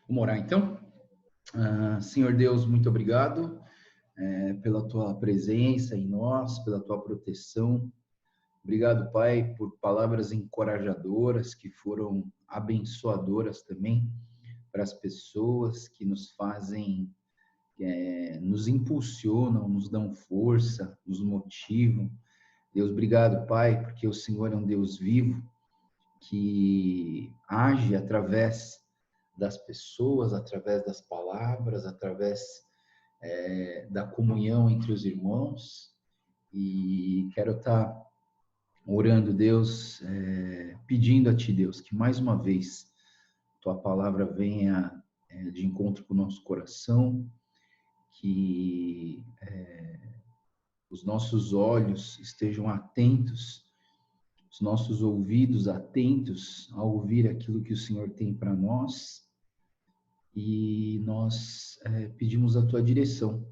Vamos orar então? Senhor Deus, muito obrigado pela tua presença em nós, pela tua proteção. Obrigado, Pai, por palavras encorajadoras que foram abençoadoras também para as pessoas que nos fazem, nos impulsionam, nos dão força, nos motivam. Deus, obrigado, Pai, porque o Senhor é um Deus vivo que age através das pessoas, através das palavras, através da comunhão entre os irmãos. E quero estar orando, Deus, pedindo a Ti, Deus, que mais uma vez Tua palavra venha de encontro com o nosso coração, que os nossos olhos estejam atentos, os nossos ouvidos atentos a ouvir aquilo que o Senhor tem para nós. E nós pedimos a Tua direção,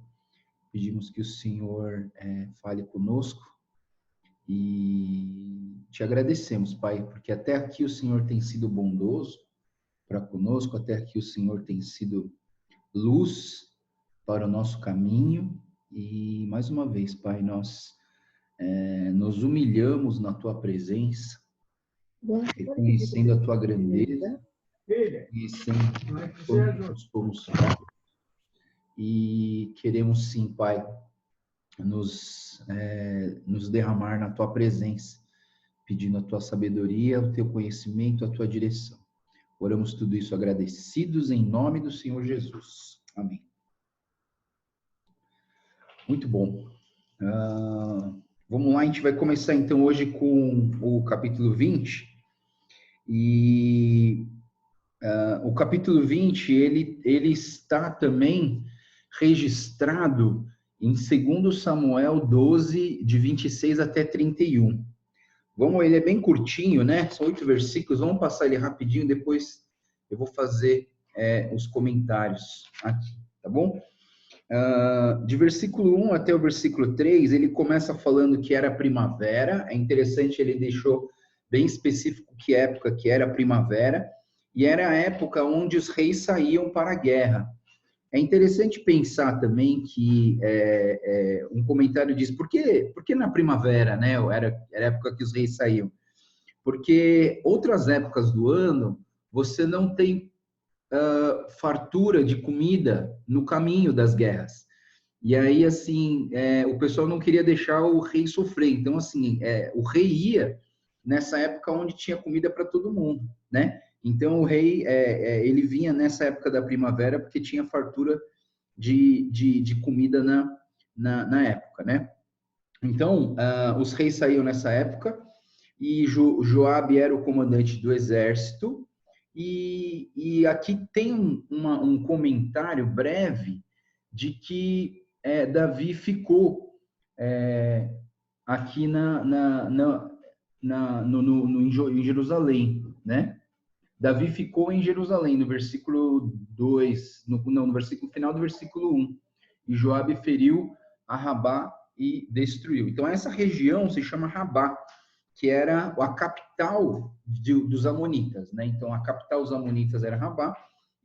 pedimos que o Senhor fale conosco e te agradecemos, Pai, porque até aqui o Senhor tem sido bondoso para conosco, até aqui o Senhor tem sido luz para o nosso caminho e, mais uma vez, Pai, nós nos humilhamos na Tua presença, reconhecendo a Tua grandeza, reconhecendo quanto nós somos fracos. E queremos sim, Pai, nos derramar na Tua presença, pedindo a Tua sabedoria, o Teu conhecimento, a Tua direção. Oramos tudo isso agradecidos em nome do Senhor Jesus. Amém. Muito bom. Vamos lá, a gente vai começar então hoje com o capítulo 20. E o capítulo 20, ele está também registrado em 2 Samuel 12, de 26 até 31. Ele é bem curtinho, né? São 8 versículos, vamos passar ele rapidinho, depois eu vou fazer os comentários aqui, tá bom? De versículo 1 até o versículo 3, ele começa falando que era primavera. É interessante, ele deixou bem específico que época que era primavera, e era a época onde os reis saíam para a guerra. É interessante pensar também que um comentário diz, por que na primavera, né? Era a época que os reis saíam. Porque outras épocas do ano, você não tem fartura de comida no caminho das guerras. E aí, assim, o pessoal não queria deixar o rei sofrer. Então, assim, o rei ia nessa época onde tinha comida para todo mundo, né? Então, o rei, ele vinha nessa época da primavera porque tinha fartura de comida na época, né? Então, os reis saíam nessa época e Joabe era o comandante do exército. E aqui tem um comentário breve de que Davi ficou aqui em Jerusalém, né? Davi ficou em Jerusalém, no versículo 2, no versículo final do versículo 1. E Joabe feriu a Rabá e destruiu. Então, essa região se chama Rabá, que era a capital dos amonitas, né? Então, a capital dos amonitas era Rabá,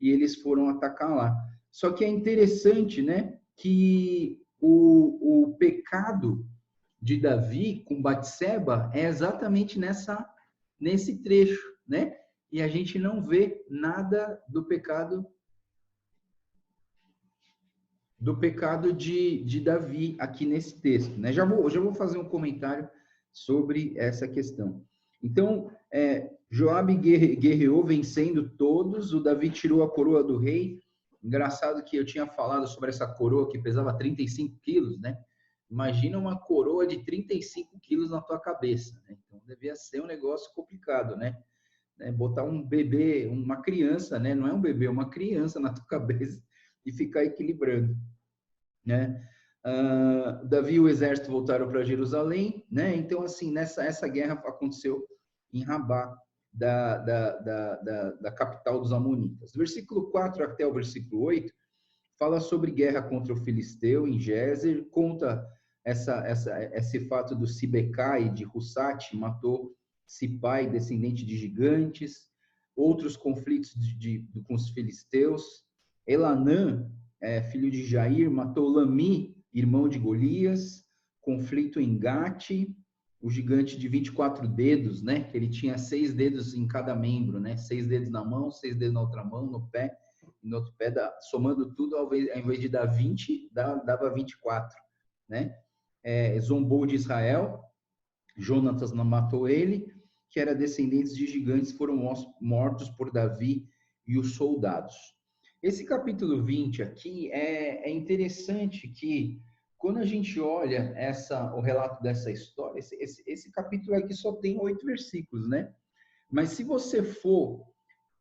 e eles foram atacar lá. Só que é interessante, né, que o pecado de Davi com Batseba é exatamente nesse trecho, né? E a gente não vê nada do pecado de Davi aqui nesse texto, né? Já vou fazer um comentário sobre essa questão. Então, Joabe guerreou vencendo todos, o Davi tirou a coroa do rei. Engraçado que eu tinha falado sobre essa coroa que pesava 35 quilos, né? Imagina uma coroa de 35 quilos na tua cabeça, né? Então, devia ser um negócio complicado, né? Botar um bebê, uma criança, né? Não é um bebê, é uma criança na tua cabeça e ficar equilibrando, né? Davi e o exército voltaram para Jerusalém, né? Então, assim, essa guerra aconteceu em Rabá, da capital dos amonitas. Do versículo 4 até o versículo 8, fala sobre guerra contra o filisteu em Gézer, conta esse fato do Sibecai de Hussate, matou Sipai, descendente de gigantes. outros conflitos com os filisteus. Elanã, filho de Jair, matou Lami, irmão de Golias. Conflito em Gate, o gigante de 24 dedos, né? Que ele tinha 6 dedos em cada membro, né? 6 dedos na mão, 6 dedos na outra mão, no pé, e no outro pé, somando tudo, ao invés de dar 20, dava 24, né? Zombou de Israel, Jonatas matou ele, que era descendentes de gigantes, foram mortos por Davi e os soldados. Esse capítulo 20 aqui é interessante que, quando a gente olha o relato dessa história, esse capítulo aqui só tem 8 versículos, né? Mas se você for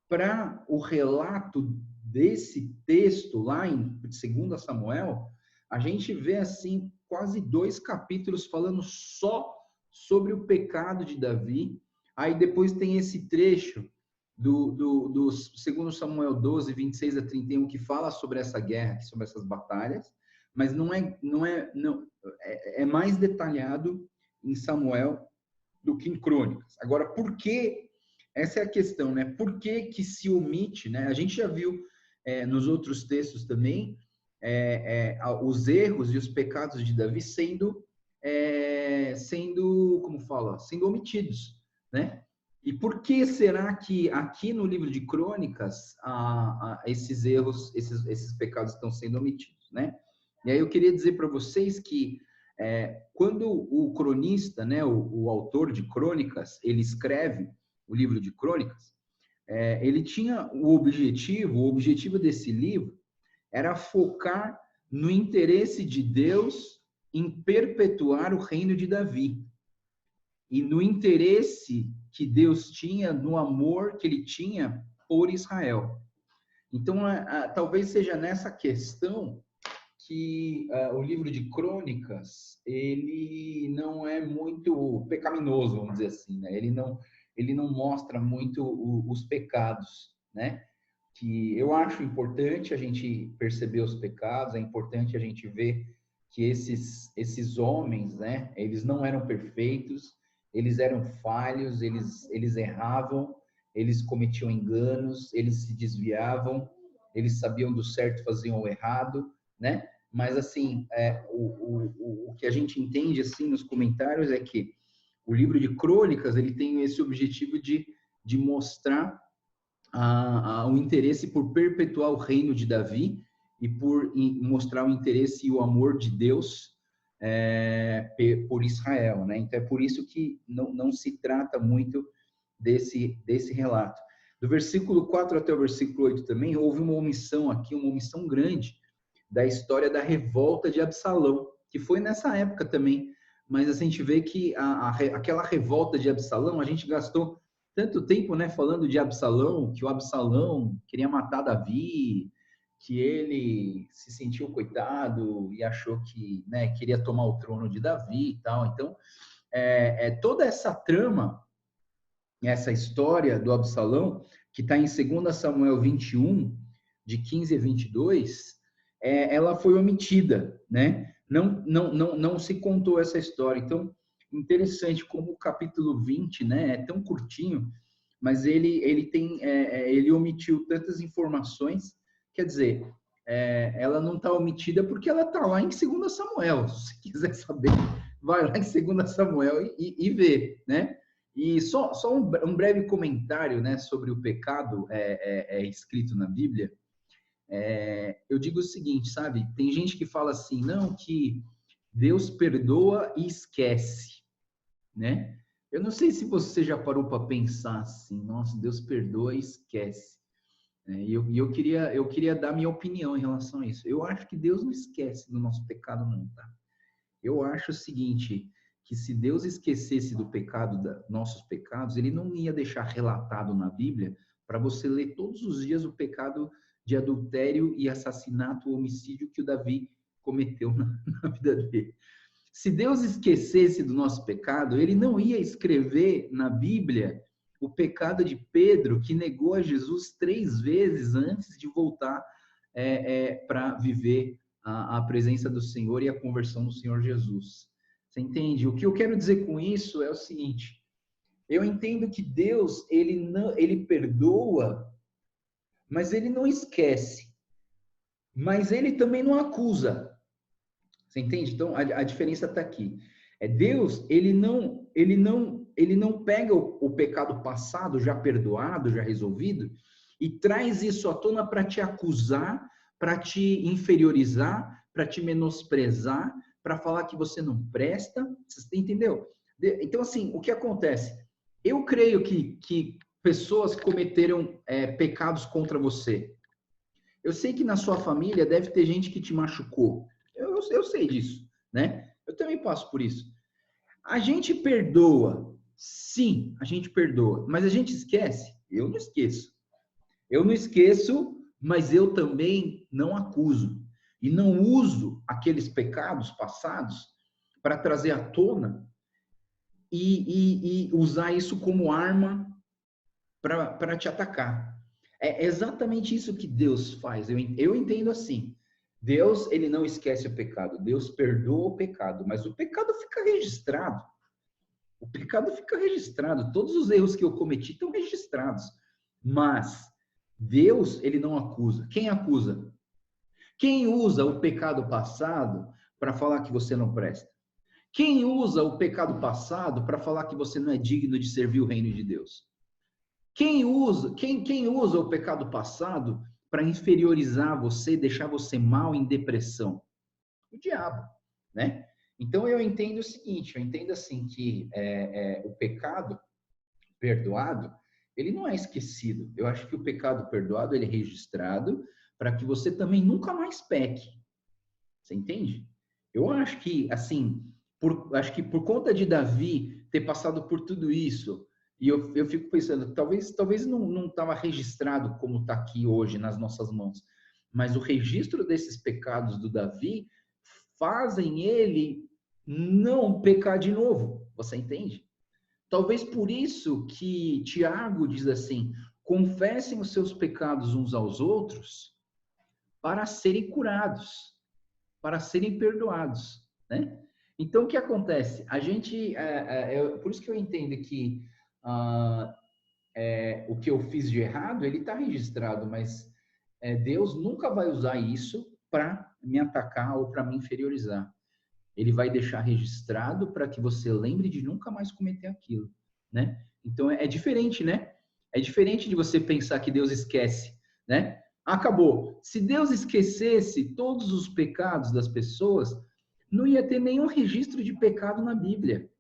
para o relato desse texto lá em 2 Samuel, a gente vê assim quase 2 capítulos falando só sobre o pecado de Davi. Aí depois tem esse trecho do 2 Samuel 12, 26 a 31, que fala sobre essa guerra, sobre essas batalhas, mas é mais detalhado em Samuel do que em Crônicas. Agora, por que? Essa é a questão, né? Por que se omite, né? A gente já viu nos outros textos também os erros e os pecados de Davi sendo, como fala, sendo omitidos, né? E por que será que aqui no livro de Crônicas esses erros, esses pecados estão sendo omitidos, né? E aí eu queria dizer para vocês que quando o cronista, né, o autor de Crônicas, ele escreve o livro de Crônicas, ele tinha o objetivo desse livro era focar no interesse de Deus em perpetuar o reino de Davi e no interesse que Deus tinha, no amor que ele tinha por Israel. Então, talvez seja nessa questão que o livro de Crônicas, ele não é muito pecaminoso, vamos dizer assim, né? Ele não mostra muito os pecados, né? Que eu acho importante a gente perceber os pecados, é importante a gente ver que esses homens, né? Eles não eram perfeitos, eles eram falhos, eles erravam, eles cometiam enganos, eles se desviavam, eles sabiam do certo, faziam o errado, né? Mas, assim, o que a gente entende, assim, nos comentários é que o livro de Crônicas, ele tem esse objetivo de mostrar o interesse por perpetuar o reino de Davi e por mostrar o interesse e o amor de Deus por Israel, né? Então, é por isso que não se trata muito desse relato. Do versículo 4 até o versículo 8 também, houve uma omissão aqui, uma omissão grande, da história da revolta de Absalão, que foi nessa época também. Mas a gente vê que aquela revolta de Absalão, a gente gastou tanto tempo, né, falando de Absalão, que o Absalão queria matar Davi, que ele se sentiu coitado e achou que, né, queria tomar o trono de Davi e tal. Então, toda essa trama, essa história do Absalão, que está em 2 Samuel 21, de 15 a 22, ela foi omitida, né? Não se contou essa história. Então, interessante como o capítulo 20, né, é tão curtinho, mas ele omitiu tantas informações, quer dizer, ela não está omitida porque ela está lá em 2 Samuel. Se você quiser saber, vai lá em 2 Samuel e vê, né? E só um breve comentário, né, sobre o pecado escrito na Bíblia. Eu digo o seguinte, sabe? Tem gente que fala assim, não, que Deus perdoa e esquece, né? Eu não sei se você já parou para pensar assim, nossa, Deus perdoa e esquece. E eu queria dar minha opinião em relação a isso. Eu acho que Deus não esquece do nosso pecado, não, tá? Eu acho o seguinte, que se Deus esquecesse do pecado, nossos pecados, ele não ia deixar relatado na Bíblia para você ler todos os dias o pecado de adultério e assassinato, homicídio que o Davi cometeu na vida dele. Se Deus esquecesse do nosso pecado, ele não ia escrever na Bíblia o pecado de Pedro, que negou a Jesus 3 vezes antes de voltar para viver a presença do Senhor e a conversão do Senhor Jesus. Você entende? O que eu quero dizer com isso é o seguinte, Eu entendo que Deus, ele perdoa, mas ele não esquece. Mas ele também não acusa. Você entende? Então, a diferença está aqui. Deus, ele não pega o pecado passado, já perdoado, já resolvido, e traz isso à tona para te acusar, para te inferiorizar, para te menosprezar, para falar que você não presta. Você entendeu? Então, assim, o que acontece? Eu creio que pessoas cometeram pecados contra você. Eu sei que na sua família deve ter gente que te machucou. Eu sei disso, né? Eu também passo por isso. A gente perdoa. Sim, a gente perdoa. Mas a gente esquece? Eu não esqueço. Eu não esqueço, mas eu também não acuso. E não uso aqueles pecados passados para trazer à tona e usar isso como arma para te atacar. É exatamente isso que Deus faz. Eu entendo assim. Deus, ele não esquece o pecado. Deus perdoa o pecado, mas o pecado fica registrado. O pecado fica registrado. Todos os erros que eu cometi estão registrados. Mas Deus, ele não acusa. Quem acusa? Quem usa o pecado passado para falar que você não presta? Quem usa o pecado passado para falar que você não é digno de servir o reino de Deus? Quem usa o pecado passado para inferiorizar você, deixar você mal em depressão? O diabo, né? Então eu entendo o seguinte, eu entendo assim que o pecado perdoado, ele não é esquecido. Eu acho que o pecado perdoado ele é registrado para que você também nunca mais peque. Você entende? Eu acho que assim, acho que por conta de Davi ter passado por tudo isso, e eu fico pensando, talvez não estava registrado como está aqui hoje nas nossas mãos, mas o registro desses pecados do Davi fazem ele não pecar de novo. Você entende? Talvez por isso que Tiago diz assim: confessem os seus pecados uns aos outros para serem curados, para serem perdoados, né? Então, o que acontece? A gente, por isso que eu entendo que o que eu fiz de errado, ele está registrado, mas Deus nunca vai usar isso para me atacar ou para me inferiorizar. Ele vai deixar registrado para que você lembre de nunca mais cometer aquilo, né? Então é diferente, né? É diferente de você pensar que Deus esquece, né? Acabou. Se Deus esquecesse todos os pecados das pessoas, não ia ter nenhum registro de pecado na Bíblia.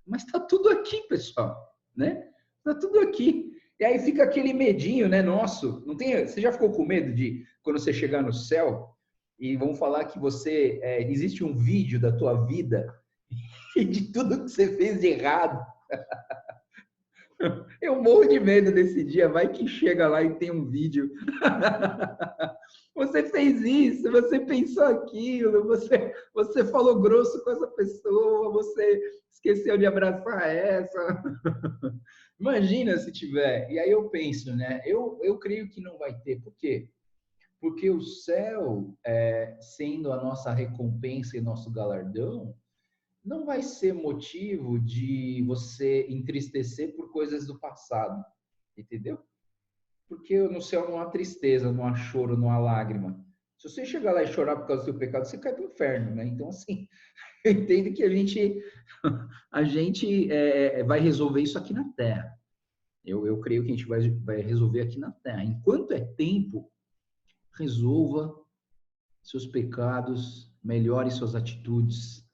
Mas está tudo aqui, pessoal, né? Está tudo aqui. E aí fica aquele medinho, né? Nosso, não tem? Você já ficou com medo de quando você chegar no céu e vão falar que existe um vídeo da tua vida e de tudo que você fez de errado? Eu morro de medo desse dia. Vai que chega lá e tem um vídeo. Você fez isso, você pensou aquilo, você falou grosso com essa pessoa, você esqueceu de abraçar essa. Imagina se tiver. E aí eu penso, né? Eu creio que não vai ter. Por quê? Porque o céu, sendo a nossa recompensa e nosso galardão, não vai ser motivo de você entristecer por coisas do passado, entendeu? Porque no céu não há tristeza, não há choro, não há lágrima. Se você chegar lá e chorar por causa do seu pecado, você cai para o inferno, né? Então, assim, eu entendo que a gente vai resolver isso aqui na Terra. Eu creio que a gente vai resolver aqui na Terra. Enquanto é tempo, resolva seus pecados, melhore suas atitudes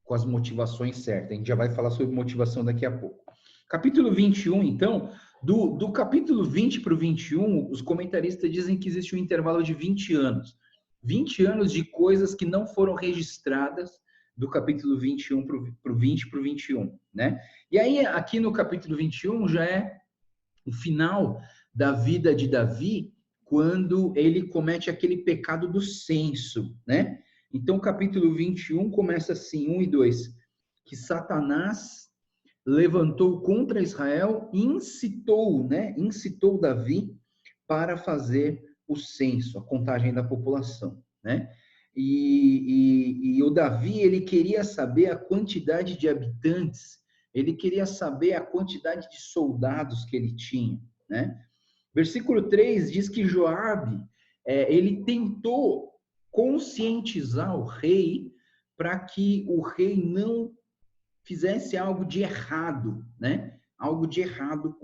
com as motivações certas. A gente já vai falar sobre motivação daqui a pouco. Capítulo 21, então, do capítulo 20 para o 21, os comentaristas dizem que existe um intervalo de 20 anos. 20 anos de coisas que não foram registradas do capítulo 21 para o 20 para o 21, né? E aí, aqui no capítulo 21, já é o final da vida de Davi, quando ele comete aquele pecado do censo, né? Então, o capítulo 21 começa assim, 1 e 2, que Satanás levantou contra Israel e incitou Davi para fazer o censo, a contagem da população, né? E o Davi, ele queria saber a quantidade de habitantes ele queria saber a quantidade de soldados que ele tinha, né? Versículo 3 diz que Joabe, ele tentou conscientizar o rei para que o rei não fizesse algo de errado, né? Algo de errado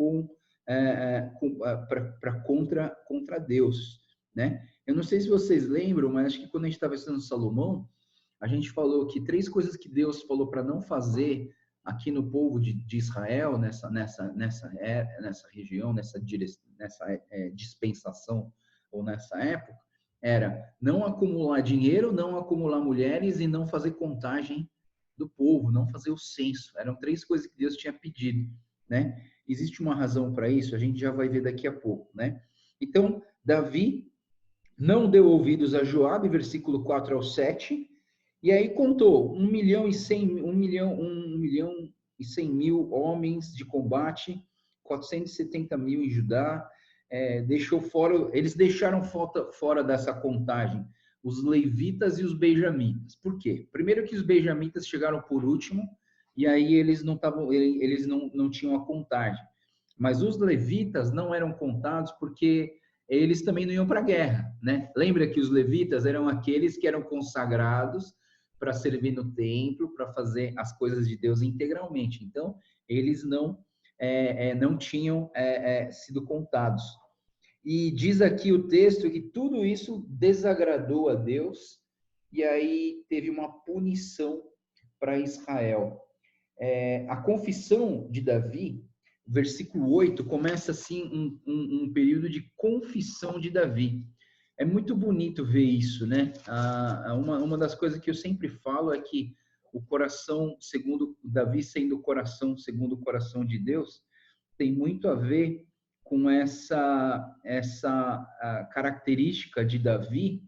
contra Deus, né? Eu não sei se vocês lembram, mas acho que quando a gente estava estudando Salomão, a gente falou que 3 coisas que Deus falou para não fazer aqui no povo de Israel, nessa região, nessa dispensação ou nessa época, era não acumular dinheiro, não acumular mulheres e não fazer contagem do povo, não fazer o censo. Eram 3 coisas que Deus tinha pedido, né? Existe uma razão para isso, a gente já vai ver daqui a pouco, né? Então, Davi não deu ouvidos a Joabe, versículo 4 ao 7, e aí contou 1.100.000 homens de combate, 470.000 em Judá, eles deixaram fora dessa contagem os levitas e os benjamitas. Por quê? Primeiro que os benjamitas chegaram por último, e aí eles não tinham a contagem. Mas os levitas não eram contados porque eles também não iam para a guerra, né? Lembra que os levitas eram aqueles que eram consagrados para servir no templo, para fazer as coisas de Deus integralmente. Então, eles não tinham sido contados. E diz aqui o texto que tudo isso desagradou a Deus, e aí teve uma punição para Israel. A confissão de Davi, versículo 8, começa assim um período de confissão de Davi. É muito bonito ver isso, né? Uma das coisas que eu sempre falo é que o coração, segundo Davi, sendo o coração segundo o coração de Deus, tem muito a ver com essa característica de Davi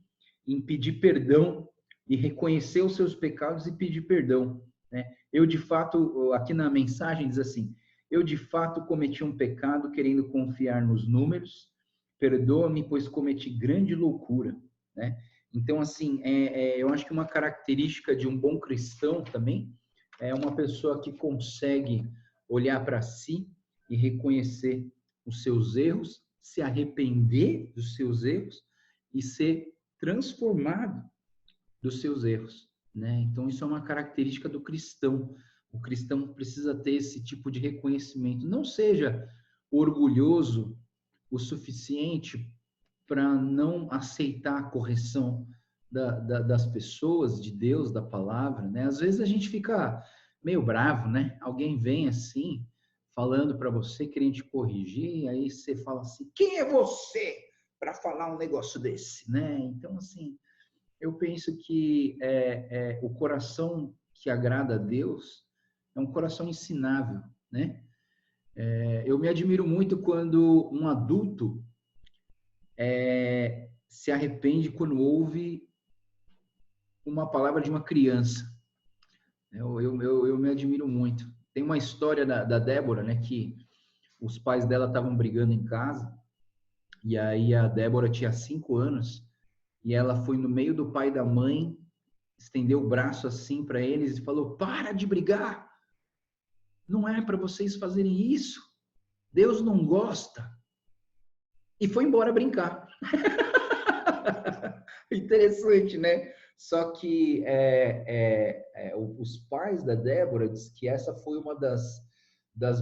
em pedir perdão e reconhecer os seus pecados e pedir perdão, né? Eu, de fato, aqui na mensagem diz assim, eu, de fato, cometi um pecado querendo confiar nos números, perdoa-me, pois cometi grande loucura, né? Então, assim, eu acho que uma característica de um bom cristão também é uma pessoa que consegue olhar para si e reconhecer os seus erros, se arrepender dos seus erros e ser transformado dos seus erros, né? Então, isso é uma característica do cristão. O cristão precisa ter esse tipo de reconhecimento. Não seja orgulhoso o suficiente para não aceitar a correção das pessoas, de Deus, da palavra, né? Às vezes a gente fica meio bravo, né? Alguém vem assim, falando para você, querendo te corrigir, e aí você fala assim, quem é você para falar um negócio desse, né? Então, assim, eu penso que o coração que agrada a Deus é um coração ensinável, né? Eu me admiro muito quando um adulto se arrepende quando ouve uma palavra de uma criança. Eu me admiro muito. Tem uma história da Débora, né, que os pais dela estavam brigando em casa, e aí a Débora tinha 5 anos, e ela foi no meio do pai e da mãe, estendeu o braço assim para eles e falou, para de brigar, não é para vocês fazerem isso, Deus não gosta. E foi embora brincar. Interessante, né? Só que os pais da Débora dizem que essa foi uma das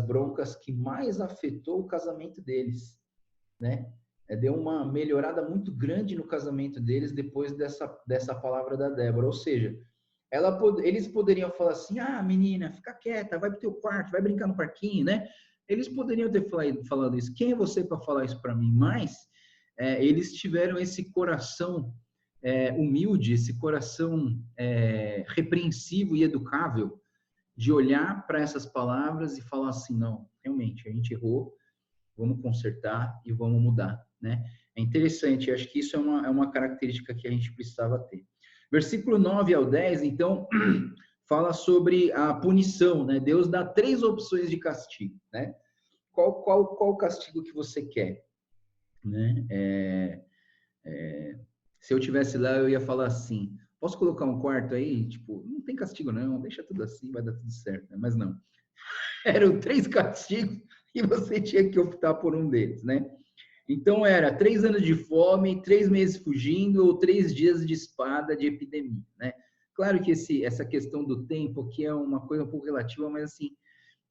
broncas que mais afetou o casamento deles, né? Deu uma melhorada muito grande no casamento deles depois dessa palavra da Débora. Ou seja, eles poderiam falar assim, menina, fica quieta, vai pro teu quarto, vai brincar no parquinho, né? Eles poderiam ter falado isso. Quem é você para falar isso para mim? Mas eles tiveram esse coração humilde, esse coração repreensivo e educável de olhar para essas palavras e falar assim, não, realmente, a gente errou, vamos consertar e vamos mudar, né? É interessante, acho que isso é uma característica que a gente precisava ter. Versículo 9 ao 10, então, fala sobre a punição, né? Deus dá 3 opções de castigo, né? Qual castigo que você quer? Né? Se eu tivesse lá, eu ia falar assim, posso colocar um quarto aí? Tipo, não tem castigo não, deixa tudo assim, vai dar tudo certo, né? Mas não. Eram 3 castigos e você tinha que optar por um deles, né? Então era 3 anos de fome, 3 meses fugindo ou 3 dias de espada de epidemia, né? Claro que essa questão do tempo aqui é uma coisa um pouco relativa, mas assim,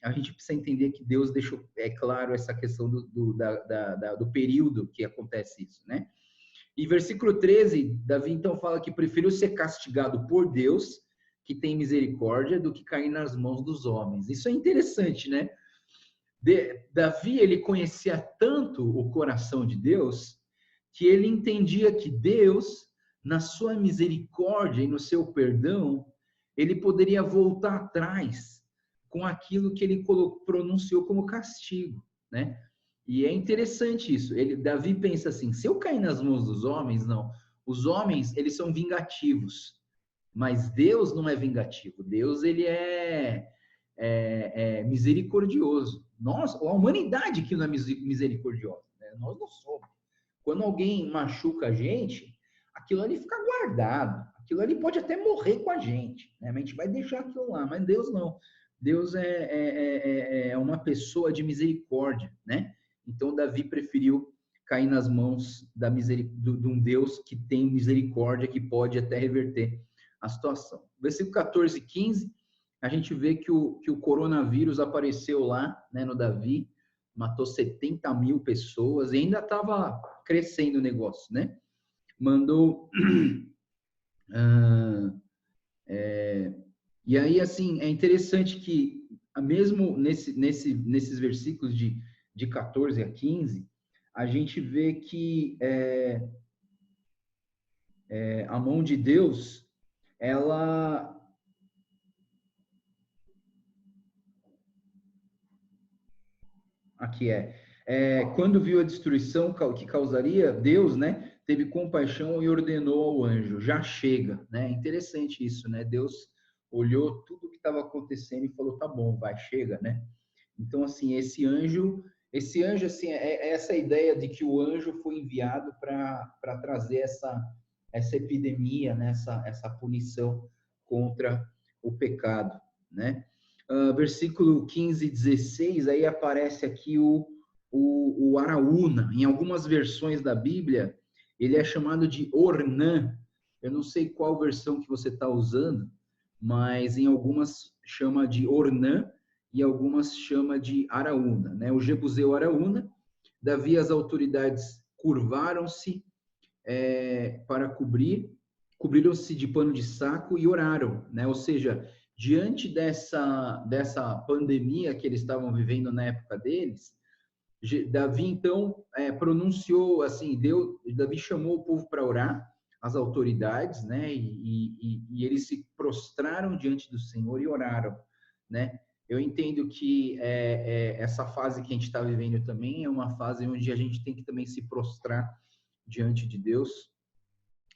a gente precisa entender que Deus deixou claro essa questão do período que acontece isso, né? E versículo 13, Davi então fala que preferiu ser castigado por Deus, que tem misericórdia, do que cair nas mãos dos homens. Isso é interessante, né? Davi, ele conhecia tanto o coração de Deus, que ele entendia que Deus, na sua misericórdia e no seu perdão, ele poderia voltar atrás com aquilo que ele pronunciou como castigo, né? E é interessante isso. Davi pensa assim: se eu cair nas mãos dos homens, não. Os homens, eles são vingativos, mas Deus não é vingativo. Deus, ele é misericordioso. Nós, a humanidade que não é misericordiosa, né? Nós não somos. Quando alguém machuca a gente, aquilo ali fica guardado. Aquilo ali pode até morrer com a gente, né? A gente vai deixar aquilo lá, mas Deus não. Deus é uma pessoa de misericórdia, né? Então Davi preferiu cair nas mãos de um Deus que tem misericórdia, que pode até reverter a situação. Versículo 14 e 15, a gente vê que o coronavírus apareceu lá, né, no Davi, matou 70 mil pessoas e ainda estava crescendo o negócio, né? Mandou... e aí, assim, é interessante que, mesmo nesses versículos de 14 a 15, a gente vê que a mão de Deus, ela... Aqui quando viu a destruição que causaria, Deus, né, teve compaixão e ordenou ao anjo: já chega, né? Interessante isso, né? Deus olhou tudo o que estava acontecendo e falou: tá bom, vai, chega, né? Então, assim, esse anjo, assim, essa ideia de que o anjo foi enviado para trazer essa epidemia, né? essa punição contra o pecado, né? Versículo 15 e 16, aí aparece aqui o Araúna. Em algumas versões da Bíblia, ele é chamado de Ornã. Eu não sei qual versão que você está usando, mas em algumas chama de Ornã e algumas chama de Araúna, né? O Jebuseu Araúna. Davi, as autoridades curvaram-se para cobriram-se de pano de saco e oraram, né? Ou seja, diante dessa pandemia que eles estavam vivendo na época deles, Davi então pronunciou assim, Davi chamou o povo para orar, as autoridades, né? E eles se prostraram diante do Senhor e oraram, né? Eu entendo que essa fase que a gente está vivendo também é uma fase onde a gente tem que também se prostrar diante de Deus,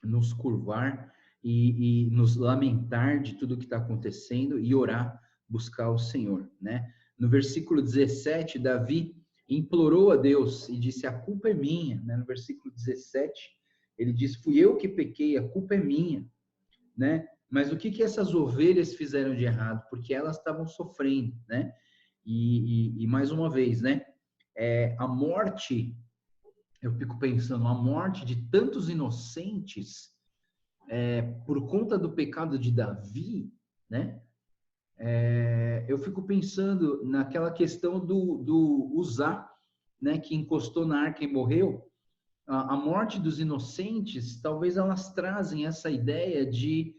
nos curvar e nos lamentar de tudo que está acontecendo e orar, buscar o Senhor, né? No versículo 17, Davi implorou a Deus e disse: a culpa é minha, né? No versículo 17, ele diz: fui eu que pequei, a culpa é minha, né? Mas o que essas ovelhas fizeram de errado? Porque elas estavam sofrendo, né? E mais uma vez, né? A morte, eu fico pensando, a morte de tantos inocentes por conta do pecado de Davi, né? Eu fico pensando naquela questão do Uzá, né? Que encostou na arca e morreu. A morte dos inocentes, talvez elas trazem essa ideia de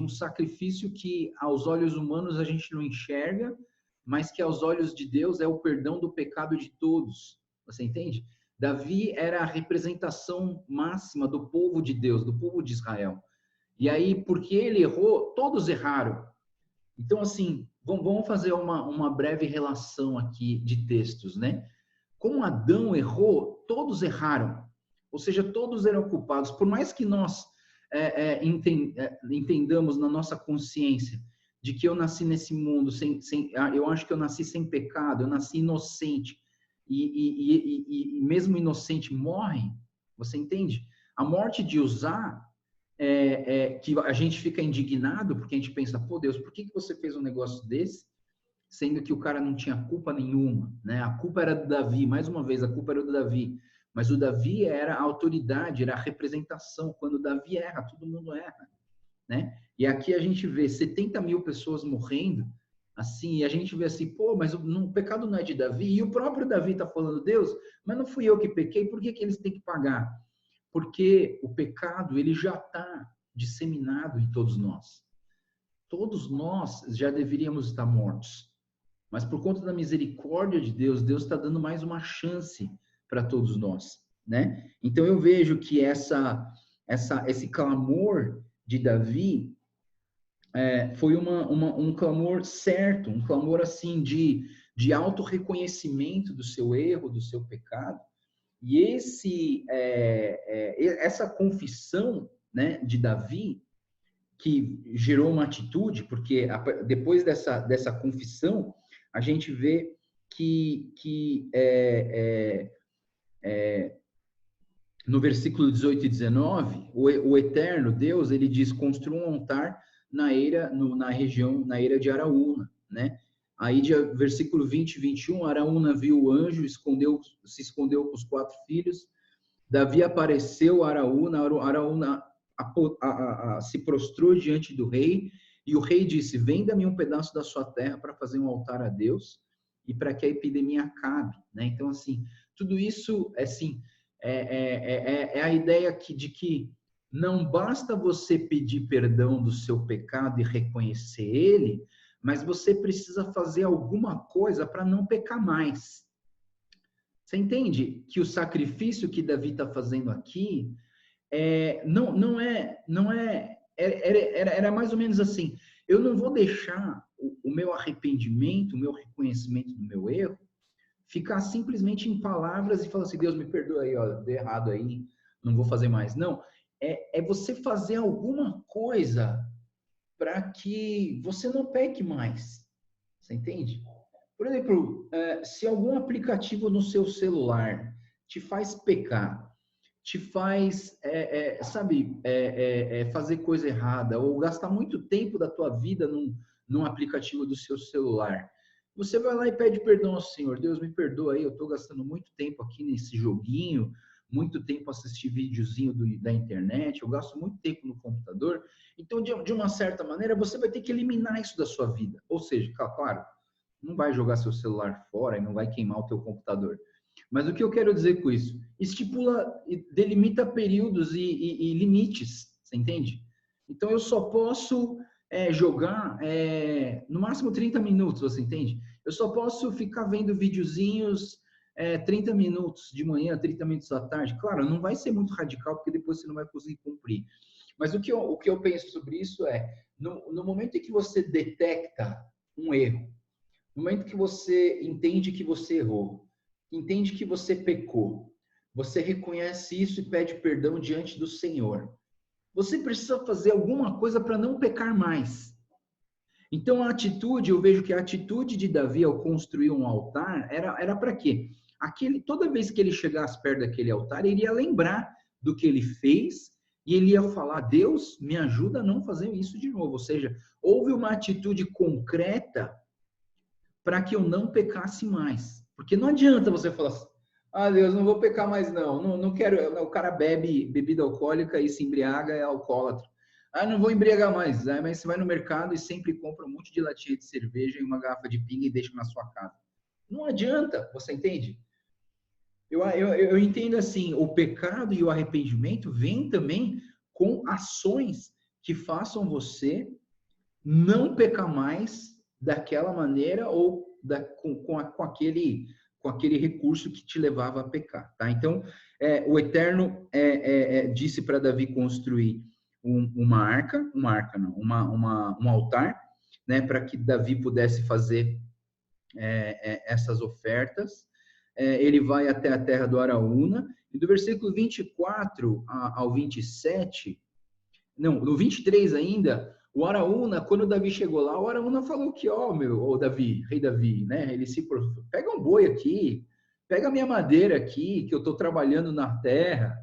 um sacrifício que aos olhos humanos a gente não enxerga, mas que aos olhos de Deus é o perdão do pecado de todos. Você entende? Davi era a representação máxima do povo de Deus, do povo de Israel. E aí, porque ele errou, todos erraram. Então, assim, vamos fazer uma breve relação aqui de textos, né? Como Adão errou, todos erraram. Ou seja, todos eram culpados. Por mais que nós entendamos na nossa consciência de que eu nasci nesse mundo, eu acho que eu nasci sem pecado, eu nasci inocente, e mesmo inocente morre, você entende? A morte de Uzá, que a gente fica indignado, porque a gente pensa: pô, Deus, por que você fez um negócio desse? sendo que o cara não tinha culpa nenhuma, né? A culpa era do Davi, mais uma vez, a culpa era do Davi. Mas o Davi era a autoridade, era a representação. Quando o Davi erra, todo mundo erra, né? E aqui a gente vê 70 mil pessoas morrendo, assim, e a gente vê assim, pô, mas o pecado não é de Davi, e o próprio Davi está falando, Deus, mas não fui eu que pequei, por que eles têm que pagar? Porque o pecado, ele já está disseminado em todos nós. Todos nós já deveríamos estar mortos. Mas por conta da misericórdia de Deus, Deus está dando mais uma chance para todos nós, né? Então eu vejo que esse clamor de Davi foi um clamor certo, um clamor assim de auto-reconhecimento do seu erro, do seu pecado. E essa confissão, né, de Davi, que gerou uma atitude, porque depois dessa confissão, a gente vê que no versículo 18 e 19, o Eterno, Deus, ele diz, construa um altar na eira de Araúna, né? Aí, versículo 20 e 21, Araúna viu o anjo, se escondeu com os 4 filhos, Davi apareceu a Araúna, Araúna se prostrou diante do rei, e o rei disse, venda-me um pedaço da sua terra para fazer um altar a Deus, e para que a epidemia acabe, né? Então, assim, tudo isso, assim, é a ideia de que não basta você pedir perdão do seu pecado e reconhecer ele, mas você precisa fazer alguma coisa para não pecar mais. Você entende que o sacrifício que Davi está fazendo aqui era mais ou menos assim, eu não vou deixar o meu arrependimento, o meu reconhecimento do meu erro, ficar simplesmente em palavras e falar assim, Deus me perdoa aí, ó, deu errado aí, não vou fazer mais. Não, é você fazer alguma coisa para que você não peque mais. Você entende? Por exemplo, se algum aplicativo no seu celular te faz pecar, te faz, fazer coisa errada, ou gastar muito tempo da tua vida num aplicativo do seu celular, você vai lá e pede perdão ao Senhor. Deus, me perdoa aí, eu estou gastando muito tempo aqui nesse joguinho, muito tempo assistir videozinho da internet, eu gasto muito tempo no computador. Então, de uma certa maneira, você vai ter que eliminar isso da sua vida. Ou seja, claro, não vai jogar seu celular fora e não vai queimar o teu computador. Mas o que eu quero dizer com isso? Estipula, delimita períodos e limites, você entende? Então, eu só posso jogar no máximo 30 minutos, você entende? Eu só posso ficar vendo videozinhos 30 minutos de manhã, 30 minutos da tarde. Claro, não vai ser muito radical, porque depois você não vai conseguir cumprir. Mas o que eu penso sobre isso no momento em que você detecta um erro, no momento que você entende que você errou, entende que você pecou, você reconhece isso e pede perdão diante do Senhor, você precisa fazer alguma coisa para não pecar mais. Então, eu vejo que a atitude de Davi ao construir um altar era para quê? Toda vez que ele chegasse perto daquele altar, ele ia lembrar do que ele fez e ele ia falar, Deus, me ajuda a não fazer isso de novo. Ou seja, houve uma atitude concreta para que eu não pecasse mais. Porque não adianta você falar assim, Deus, não vou pecar mais não quero, o cara bebe bebida alcoólica e se embriaga, é alcoólatra. Não vou embriagar mais. Mas você vai no mercado e sempre compra um monte de latinha de cerveja e uma garrafa de pinga e deixa na sua casa. Não adianta, você entende? Eu entendo assim, o pecado e o arrependimento vêm também com ações que façam você não pecar mais daquela maneira ou com aquele recurso que te levava a pecar, tá? Então, o Eterno disse para Davi construir um altar, né, para que Davi pudesse fazer essas ofertas. Ele vai até a terra do Araúna, e do versículo 24 ao 27, não, no 23 ainda, o Araúna, quando o Davi chegou lá, o Araúna falou que, Davi, rei Davi, né? Ele pega um boi aqui, pega a minha madeira aqui, que eu estou trabalhando na terra,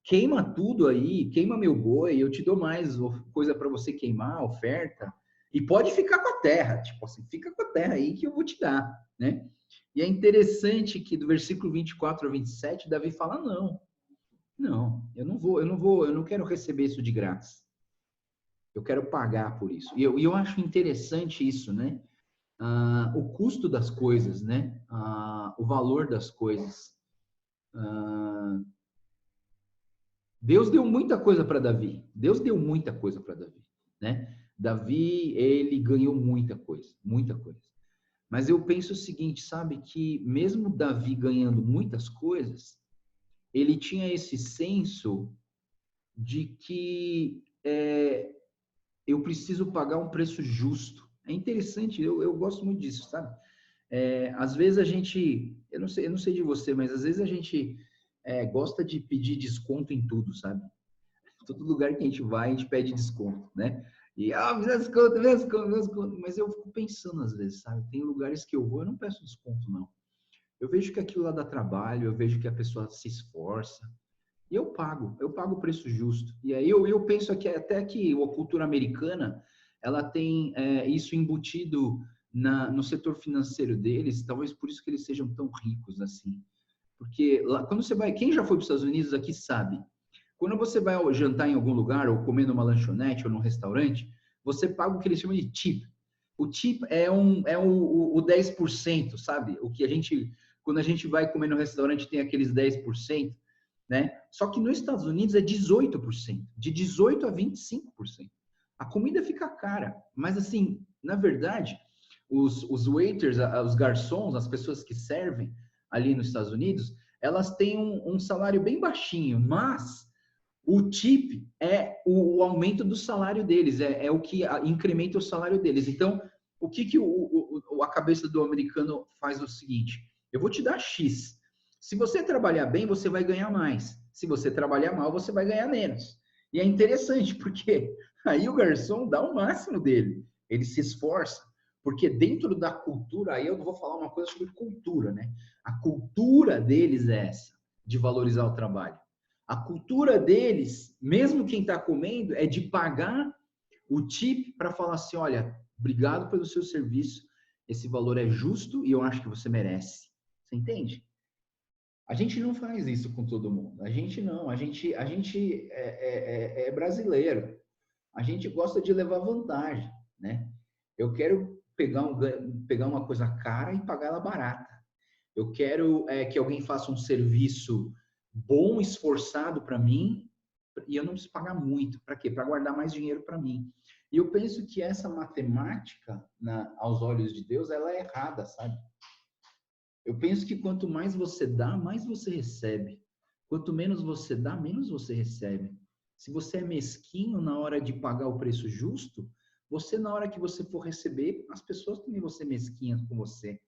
queima tudo aí, queima meu boi, eu te dou mais coisa para você queimar, oferta. E pode ficar com a terra, tipo assim, fica com a terra aí que eu vou te dar, né? E é interessante que do versículo 24 a 27, Davi fala, não, eu não quero receber isso de graça. Eu quero pagar por isso. E eu acho interessante isso, né? O custo das coisas, né? O valor das coisas. Deus deu muita coisa para Davi. Deus deu muita coisa para Davi, né? Davi, ele ganhou muita coisa, muita coisa. Mas eu penso o seguinte, sabe, que mesmo Davi ganhando muitas coisas, ele tinha esse senso de que eu preciso pagar um preço justo. É interessante, eu gosto muito disso, sabe? Às vezes a gente, eu não sei de você, mas às vezes a gente gosta de pedir desconto em tudo, sabe? Todo lugar que a gente vai, a gente pede desconto, né? E, me dá desconto, me dá desconto, me dá desconto. Mas eu fico pensando às vezes, sabe? Tem lugares que eu vou, eu não peço desconto, não. Eu vejo que aquilo lá dá trabalho, eu vejo que a pessoa se esforça, e eu pago o preço justo. E aí eu penso aqui, até que a cultura americana, ela tem isso embutido no setor financeiro deles, talvez por isso que eles sejam tão ricos assim. Porque lá, quando você vai, quem já foi para os Estados Unidos aqui sabe, quando você vai jantar em algum lugar, ou comer numa lanchonete ou num restaurante, você paga o que eles chamam de tip. O tip o 10%, sabe? O que a gente, quando a gente vai comer no restaurante, tem aqueles 10%, né? Só que nos Estados Unidos é 18%, de 18 a 25%. A comida fica cara, mas assim, na verdade, os waiters, os garçons, as pessoas que servem ali nos Estados Unidos, elas têm um salário bem baixinho, mas o tip é o aumento do salário deles, é o que incrementa o salário deles. Então, o que a cabeça do americano faz o seguinte: eu vou te dar X. Se você trabalhar bem, você vai ganhar mais. Se você trabalhar mal, você vai ganhar menos. E é interessante, porque aí o garçom dá o máximo dele. Ele se esforça. Porque dentro da cultura, aí eu vou falar uma coisa sobre cultura, né? A cultura deles é essa, de valorizar o trabalho. A cultura deles, mesmo quem está comendo, é de pagar o tip para falar assim, olha, obrigado pelo seu serviço, esse valor é justo e eu acho que você merece. Você entende? A gente não faz isso com todo mundo. A gente não. A gente é brasileiro. A gente gosta de levar vantagem, né? Eu quero pegar uma coisa cara e pagar ela barata. Eu quero que alguém faça um serviço bom, esforçado para mim, e eu não preciso pagar muito. Para quê? Para guardar mais dinheiro para mim. E eu penso que essa matemática, aos olhos de Deus, ela é errada, sabe? Eu penso que quanto mais você dá, mais você recebe. Quanto menos você dá, menos você recebe. Se você é mesquinho na hora de pagar o preço justo, você, na hora que você for receber, as pessoas também vão ser mesquinhas com você.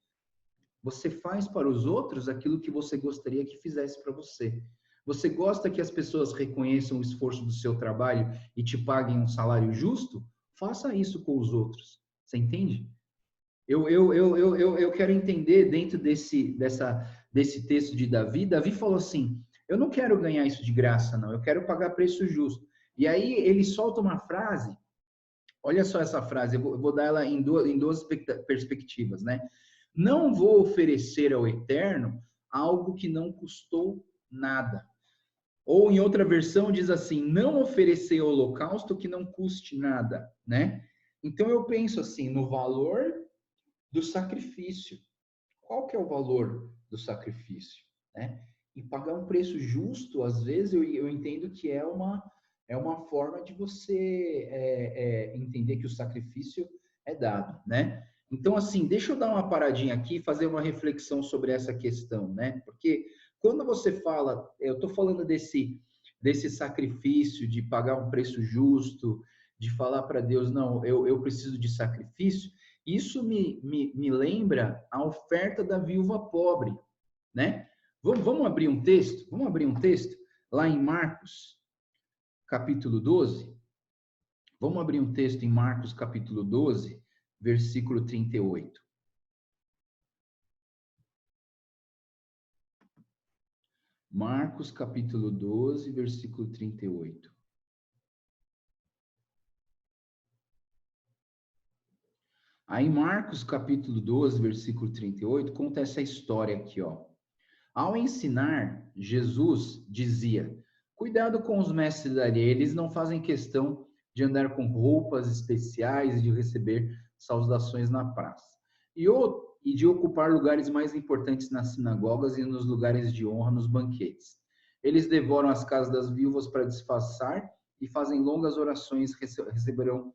Você faz para os outros aquilo que você gostaria que fizesse para você. Você gosta que as pessoas reconheçam o esforço do seu trabalho e te paguem um salário justo? Faça isso com os outros. Você entende? Eu quero entender dentro desse texto de Davi. Davi falou assim: eu não quero ganhar isso de graça, não. Eu quero pagar preço justo. E aí ele solta uma frase. Olha só essa frase. Eu vou dar ela em duas perspectivas, né? Não vou oferecer ao Eterno algo que não custou nada. Ou em outra versão diz assim: não oferecer holocausto que não custe nada, né? Então eu penso assim no valor do sacrifício. Qual que é o valor do sacrifício, né? E pagar um preço justo, às vezes eu entendo que é uma forma de você entender que o sacrifício é dado, né? Então, assim, deixa eu dar uma paradinha aqui e fazer uma reflexão sobre essa questão, né? Porque quando você fala, eu estou falando desse sacrifício, de pagar um preço justo, de falar para Deus, não, eu preciso de sacrifício, isso me lembra a oferta da viúva pobre, né? Vamos abrir um texto? Vamos abrir um texto lá em Marcos, capítulo 12. Vamos abrir um texto em Marcos, capítulo 12, versículo 38. Marcos, capítulo 12, versículo 38. Aí Marcos, capítulo 12, versículo 38, conta essa história aqui, ó. Ao ensinar, Jesus dizia: cuidado com os mestres da lei, eles não fazem questão de andar com roupas especiais e de receber saudações na praça. E de ocupar lugares mais importantes nas sinagogas e nos lugares de honra nos banquetes. Eles devoram as casas das viúvas para disfarçar e fazem longas orações, receberão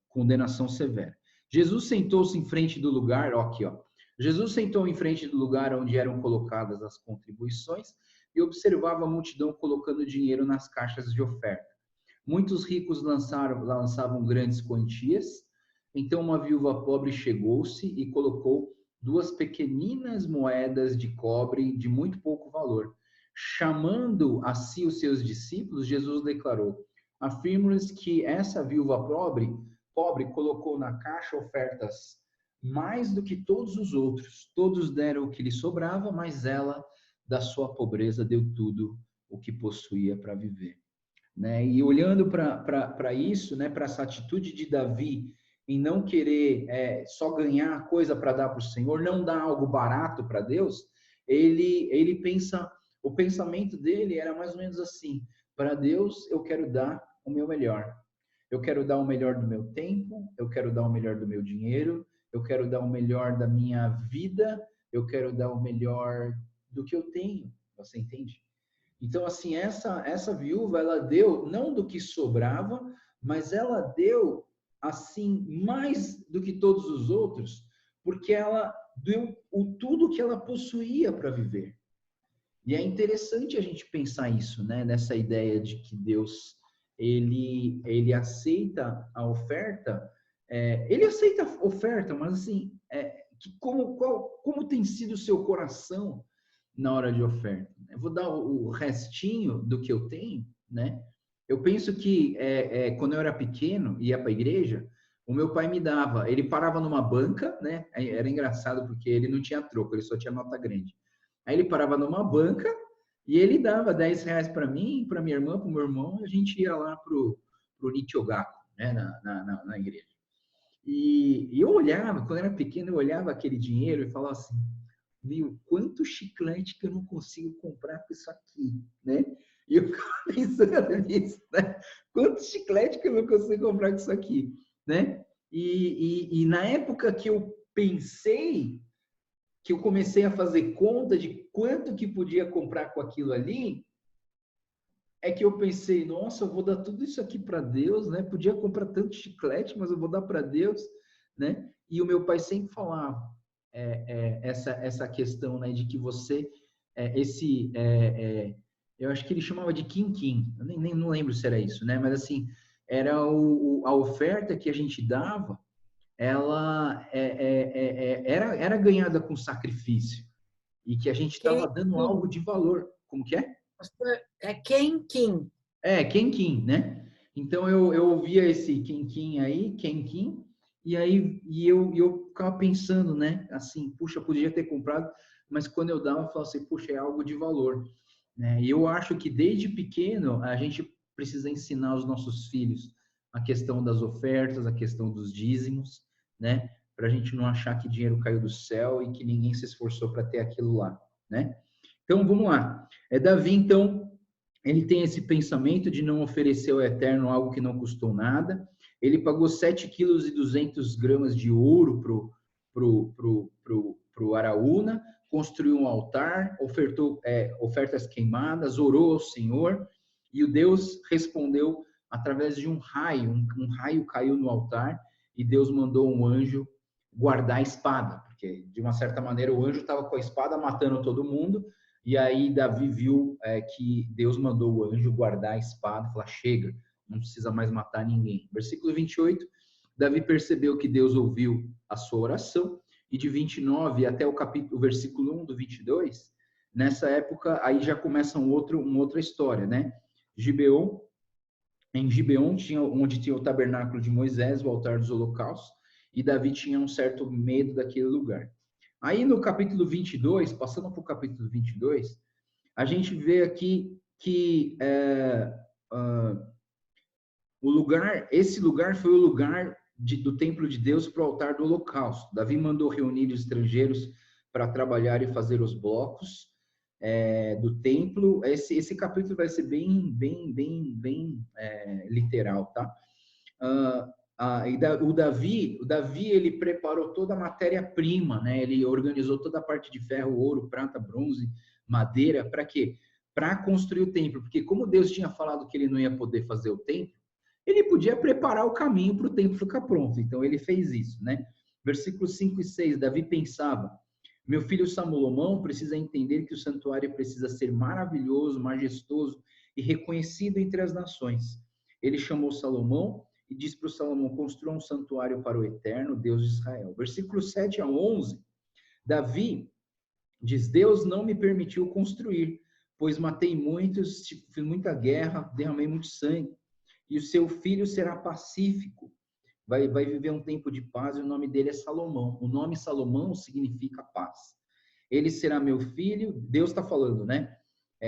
condenação severa. Jesus sentou-se em frente do lugar, ó, aqui, ó. Jesus sentou em frente do lugar onde eram colocadas as contribuições e observava a multidão colocando dinheiro nas caixas de oferta. Muitos ricos lançavam grandes quantias. Então uma viúva pobre chegou-se e colocou 2 pequeninas moedas de cobre de muito pouco valor. Chamando a si os seus discípulos, Jesus declarou: afirmo-lhes que essa viúva pobre colocou na caixa ofertas mais do que todos os outros. Todos deram o que lhe sobrava, mas ela, da sua pobreza, deu tudo o que possuía para viver. Né? E olhando para isso, né, para essa atitude de Davi em não querer só ganhar coisa para dar para o Senhor, não dar algo barato para Deus, ele pensa, o pensamento dele era mais ou menos assim: para Deus eu quero dar o meu melhor. Eu quero dar o melhor do meu tempo, eu quero dar o melhor do meu dinheiro, eu quero dar o melhor da minha vida, eu quero dar o melhor do que eu tenho. Você entende? Então, assim, essa viúva, ela deu não do que sobrava, mas ela deu, assim, mais do que todos os outros, porque ela deu tudo que ela possuía para viver. E é interessante a gente pensar isso, né? Nessa ideia de que Deus, ele aceita a oferta, ele aceita a oferta, mas assim, como tem sido o seu coração na hora de oferta? Eu vou dar o restinho do que eu tenho, né? Eu penso que quando eu era pequeno, ia para a igreja, o meu pai me dava, ele parava numa banca, né? Era engraçado porque ele não tinha troco, ele só tinha nota grande. Aí ele parava numa banca e ele dava R$ 10 para mim, para minha irmã, para o meu irmão, e a gente ia lá pro Nichiogaku, né? Na igreja. E eu olhava, quando eu era pequeno, eu olhava aquele dinheiro e falava assim: meu, quanto chiclete que eu não consigo comprar com isso aqui, né? E eu ficava pensando nisso, né? Quanto chiclete que eu não consigo comprar com isso aqui, né? E na época que eu pensei, que eu comecei a fazer conta de quanto que podia comprar com aquilo ali, é que eu pensei: nossa, eu vou dar tudo isso aqui para Deus, né? Podia comprar tanto chiclete, mas eu vou dar para Deus, né? E o meu pai sempre falava essa questão, né, de que você, eu acho que ele chamava de quinquim, eu nem não lembro se era isso, né? Mas assim, era a oferta que a gente dava, ela era ganhada com sacrifício e que a gente estava dando algo de valor. Como que é? É quem? Quenquim, né? Então eu ouvia esse quenquim aí, quenquim, e eu ficava pensando, né? Assim, puxa, podia ter comprado, mas quando eu dava, eu falava assim, puxa, é algo de valor, né? E eu acho que desde pequeno a gente precisa ensinar os nossos filhos a questão das ofertas, a questão dos dízimos, né? Para a gente não achar que dinheiro caiu do céu e que ninguém se esforçou para ter aquilo lá, né? Então vamos lá. Davi, então, ele tem esse pensamento de não oferecer ao Eterno algo que não custou nada. Ele pagou 7,2 kg de ouro pro Araúna, construiu um altar, ofertou ofertas queimadas, orou ao Senhor, e o Deus respondeu através de um raio. Um raio caiu no altar, e Deus mandou um anjo guardar a espada, porque, de uma certa maneira, o anjo estava com a espada matando todo mundo. E aí Davi viu que Deus mandou o anjo guardar a espada, falar: chega, não precisa mais matar ninguém. Versículo 28, Davi percebeu que Deus ouviu a sua oração, e de 29 até o versículo 1 do 22, nessa época, aí já começa uma outra história, né? Em Gibeon, onde tinha o tabernáculo de Moisés, o altar dos holocaustos, e Davi tinha um certo medo daquele lugar. Aí no capítulo 22, passando para o capítulo 22, a gente vê aqui que esse lugar foi o lugar do templo de Deus para o altar do holocausto. Davi mandou reunir os estrangeiros para trabalhar e fazer os blocos do templo. Esse capítulo vai ser bem literal, tá? O Davi, ele preparou toda a matéria-prima, né? Ele organizou toda a parte de ferro, ouro, prata, bronze, madeira, para quê? Para construir o templo, porque como Deus tinha falado que ele não ia poder fazer o templo, ele podia preparar o caminho para o templo ficar pronto. Então ele fez isso, né? Versículos 5 e 6, Davi pensava: meu filho Salomão precisa entender que o santuário precisa ser maravilhoso, majestoso e reconhecido entre as nações. Ele chamou Salomão e disse para o Salomão: construa um santuário para o Eterno, Deus de Israel. Versículos 7 a 11, Davi diz: Deus não me permitiu construir, pois matei muitos, fiz muita guerra, derramei muito sangue. E o seu filho será pacífico, vai viver um tempo de paz, e o nome dele é Salomão. O nome Salomão significa paz. Ele será meu filho, Deus está falando, né?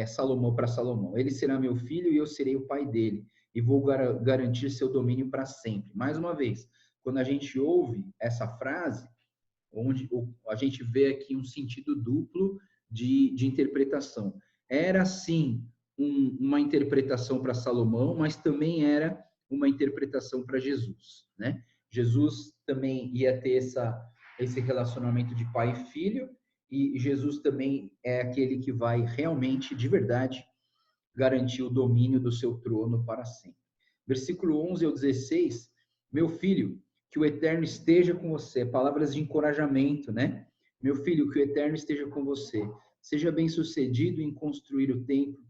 Salomão para Salomão. Ele será meu filho e eu serei o pai dele, e vou garantir seu domínio para sempre. Mais uma vez, quando a gente ouve essa frase, onde a gente vê aqui um sentido duplo de interpretação. Era, sim, uma interpretação para Salomão, mas também era uma interpretação para Jesus, né? Jesus também ia ter esse relacionamento de pai e filho, e Jesus também é aquele que vai realmente, de verdade, garantir o domínio do seu trono para sempre. Versículo 11 ao 16, meu filho, que o Eterno esteja com você. Palavras de encorajamento, né? Meu filho, que o Eterno esteja com você. Seja bem-sucedido em construir o templo.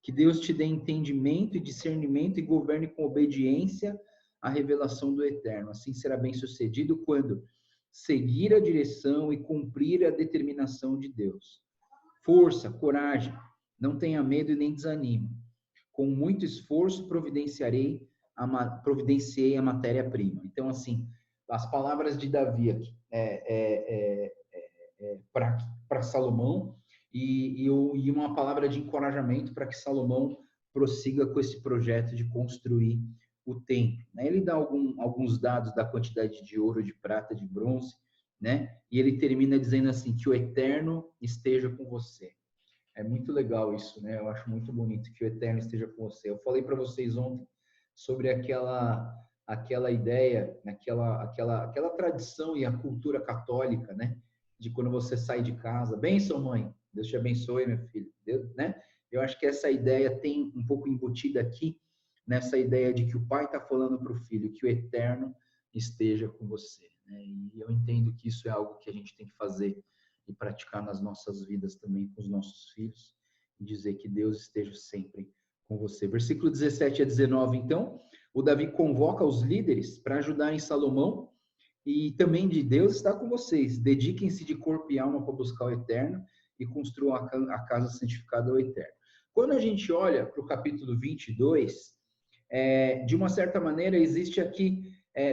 Que Deus te dê entendimento e discernimento e governe com obediência a revelação do Eterno. Assim será bem-sucedido quando seguir a direção e cumprir a determinação de Deus. Força, coragem, não tenha medo e nem desanime. Com muito esforço providenciei a matéria-prima. Então, assim, as palavras de Davi aqui para Salomão e uma palavra de encorajamento para que Salomão prossiga com esse projeto de construir o templo. Ele dá alguns dados da quantidade de ouro, de prata, de bronze, né? E ele termina dizendo assim, que o Eterno esteja com você. É muito legal isso, né? Eu acho muito bonito que o Eterno esteja com você. Eu falei para vocês ontem sobre aquela ideia, aquela tradição e a cultura católica, né? De quando você sai de casa, bênção, mãe, Deus te abençoe, meu filho, Deus, né? Eu acho que essa ideia tem um pouco embutida aqui, nessa ideia de que o pai está falando para o filho, que o Eterno esteja com você, né? E eu entendo que isso é algo que a gente tem que fazer e praticar nas nossas vidas também com os nossos filhos, e dizer que Deus esteja sempre com você. Versículo 17 a 19, então, o Davi convoca os líderes para ajudarem Salomão, e também de Deus está com vocês. Dediquem-se de corpo e alma para buscar o Eterno e construam a casa santificada ao Eterno. Quando a gente olha para o capítulo 22, de uma certa maneira, existe aqui,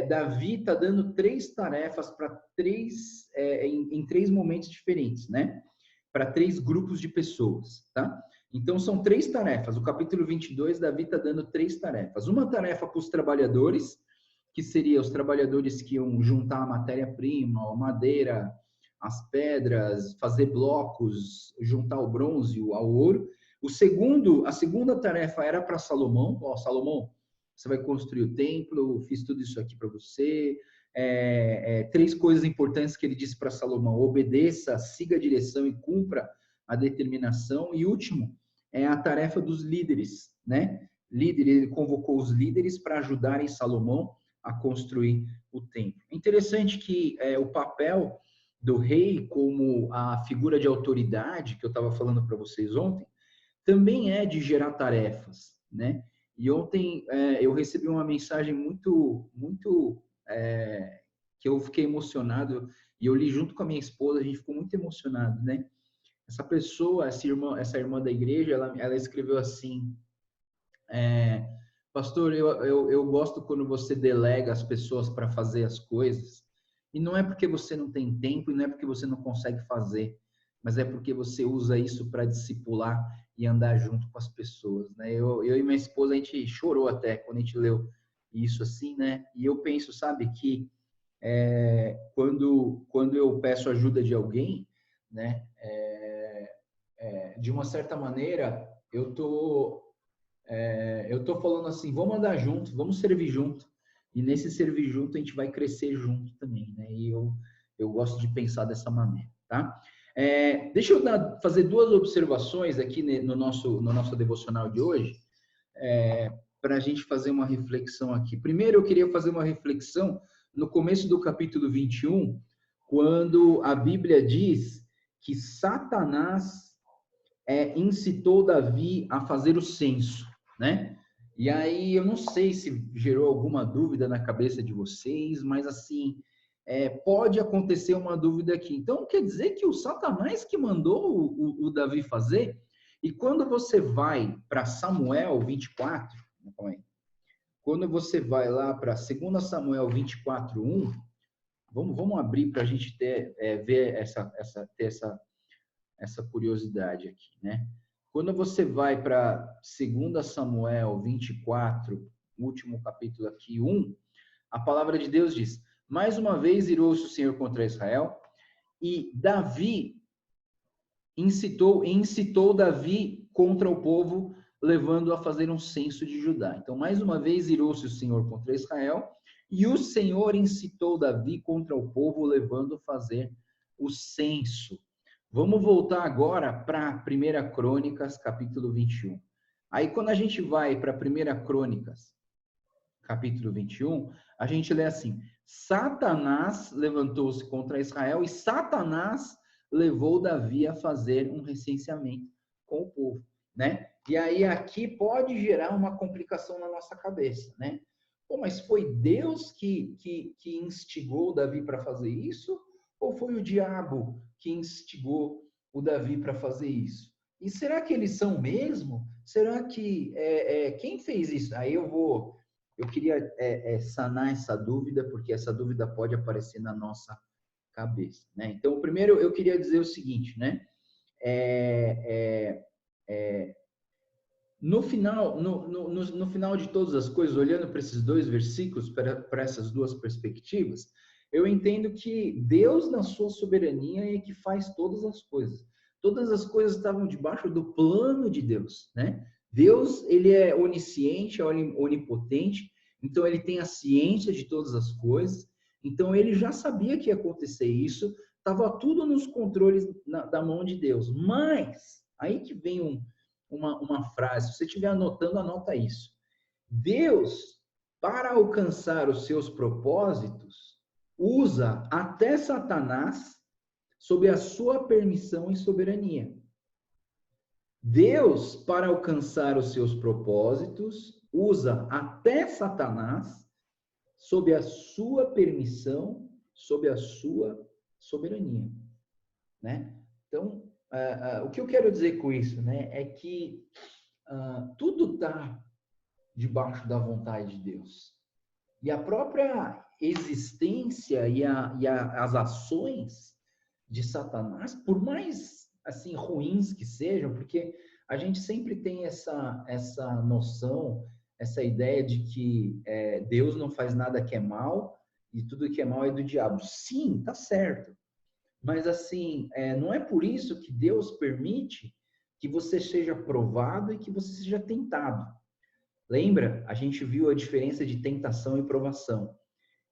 Davi está dando 3 tarefas para em 3 momentos diferentes, né? Para 3 grupos de pessoas, tá? Então, são 3 tarefas. O capítulo 22, Davi está dando 3 tarefas. Uma tarefa para os trabalhadores, que seria os trabalhadores que iam juntar a matéria-prima, a madeira, as pedras, fazer blocos, juntar o bronze, o ouro. A segunda tarefa era para Salomão. Salomão, você vai construir o templo, fiz tudo isso aqui para você. 3 coisas importantes que ele disse para Salomão: obedeça, siga a direção e cumpra a determinação. E último, é a tarefa dos líderes, né? Ele convocou os líderes para ajudarem Salomão a construir o templo. Interessante que o papel do rei como a figura de autoridade, que eu estava falando para vocês ontem, também é de gerar tarefas, né? E ontem eu recebi uma mensagem muito que eu fiquei emocionado, e eu li junto com a minha esposa, a gente ficou muito emocionado, né? Essa pessoa, essa irmã da igreja, ela escreveu assim: pastor, eu gosto quando você delega as pessoas para fazer as coisas, e não é porque você não tem tempo, e não é porque você não consegue fazer, mas é porque você usa isso para discipular e andar junto com as pessoas, né? Eu e minha esposa, a gente chorou até quando a gente leu isso assim, né? E eu penso, sabe, que quando eu peço ajuda de alguém, né? De uma certa maneira, eu tô falando assim, vamos andar junto, vamos servir junto. E nesse servir junto, a gente vai crescer junto também, né? E eu gosto de pensar dessa maneira, tá? Deixa eu fazer duas observações aqui no nosso devocional de hoje, para a gente fazer uma reflexão aqui. Primeiro, eu queria fazer uma reflexão no começo do capítulo 21, quando a Bíblia diz que Satanás incitou Davi a fazer o censo, né? E aí, eu não sei se gerou alguma dúvida na cabeça de vocês, mas assim, pode acontecer uma dúvida aqui. Então, quer dizer que o Satanás que mandou o Davi fazer? E quando você vai para Samuel 24, quando você vai lá para 2 Samuel 24:1, vamos abrir para a gente ver ter essa curiosidade aqui, né? Quando você vai para 2 Samuel 24, último capítulo aqui, 1, a palavra de Deus diz: mais uma vez irou-se o Senhor contra Israel, e Davi incitou Davi contra o povo, levando a fazer um censo de Judá. Então, mais uma vez irou-se o Senhor contra Israel, e o Senhor incitou Davi contra o povo, levando a fazer o censo. Vamos voltar agora para 1 Crônicas, capítulo 21. Aí, quando a gente vai para 1 Crônicas, capítulo 21, a gente lê assim: Satanás levantou-se contra Israel e Satanás levou Davi a fazer um recenseamento com o povo, né? E aí aqui pode gerar uma complicação na nossa cabeça, né? Pô, mas foi Deus que instigou Davi para fazer isso? Ou foi o diabo que instigou o Davi para fazer isso? E será que eles são mesmo? Será que quem fez isso? Aí eu queria sanar essa dúvida, porque essa dúvida pode aparecer na nossa cabeça, né? Então, primeiro eu queria dizer o seguinte, né? No final de todas as coisas, olhando para esses dois versículos, para essas duas perspectivas, eu entendo que Deus, na sua soberania, é que faz todas as coisas. Todas as coisas estavam debaixo do plano de Deus, né? Deus, ele é onisciente, é onipotente, então ele tem a ciência de todas as coisas, então ele já sabia que ia acontecer isso, estava tudo nos controles da mão de Deus. Mas, aí que vem uma frase, se você estiver anotando, anota isso. Deus, para alcançar os seus propósitos, usa até Satanás sob a sua permissão e soberania. Deus, para alcançar os seus propósitos, usa até Satanás sob a sua permissão, sob a sua soberania, né? Então, o que eu quero dizer com isso, né, é que tudo está debaixo da vontade de Deus. E a própria existência e as ações de Satanás, por mais assim ruins que sejam, porque a gente sempre tem essa noção, essa ideia de que Deus não faz nada que é mal e tudo que é mal é do diabo. Sim, tá certo. Mas assim, não é por isso que Deus permite que você seja provado e que você seja tentado. Lembra? A gente viu a diferença de tentação e provação.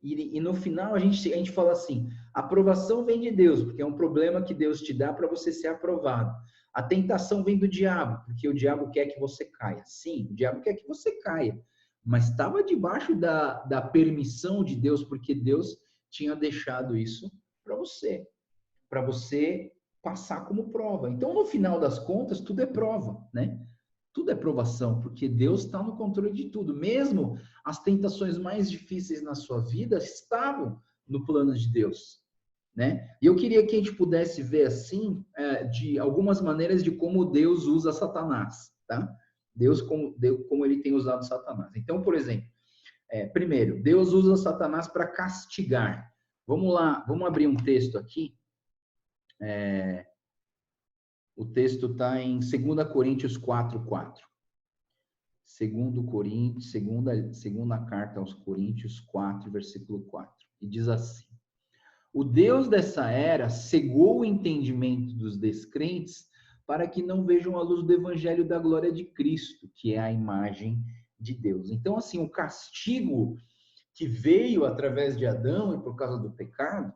E no final a gente fala assim, a aprovação vem de Deus, porque é um problema que Deus te dá para você ser aprovado. A tentação vem do diabo, porque o diabo quer que você caia. Sim, o diabo quer que você caia. Mas estava debaixo da permissão de Deus, porque Deus tinha deixado isso para você passar como prova. Então, no final das contas, tudo é prova, né? Tudo é provação, porque Deus está no controle de tudo. Mesmo as tentações mais difíceis na sua vida estavam no plano de Deus, né? E eu queria que a gente pudesse ver assim, de algumas maneiras de como Deus usa Satanás, tá? Deus como ele tem usado Satanás. Então, por exemplo, primeiro, Deus usa Satanás para castigar. Vamos lá, vamos abrir um texto aqui. O texto está em 2 Coríntios 4:4. segunda carta aos Coríntios 4, versículo 4. E diz assim: o Deus dessa era cegou o entendimento dos descrentes para que não vejam a luz do evangelho da glória de Cristo, que é a imagem de Deus. Então, assim, o castigo que veio através de Adão e por causa do pecado,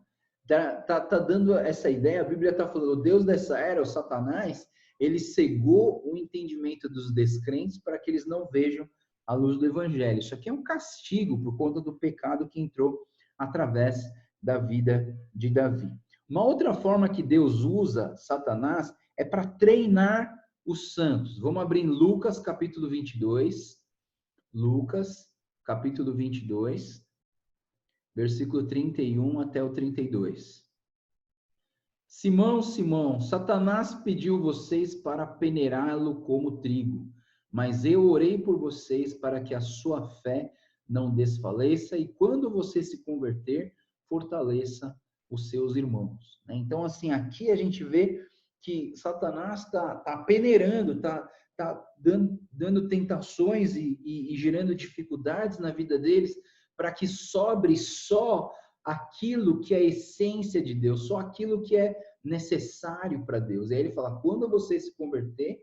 tá dando essa ideia, a Bíblia está falando, o Deus dessa era, o Satanás, ele cegou o entendimento dos descrentes para que eles não vejam a luz do evangelho. Isso aqui é um castigo por conta do pecado que entrou através da vida de Davi. Uma outra forma que Deus usa Satanás é para treinar os santos. Vamos abrir em Lucas, capítulo 22. Lucas, capítulo 22, versículo 31 até o 32. Simão, Simão, Satanás pediu vocês para peneirá-lo como trigo, mas eu orei por vocês para que a sua fé não desfaleça e quando você se converter, fortaleça os seus irmãos. Então, assim, aqui a gente vê que Satanás está peneirando, está dando tentações e gerando dificuldades na vida deles para que sobre só aquilo que é a essência de Deus, só aquilo que é necessário para Deus. E aí ele fala, quando você se converter,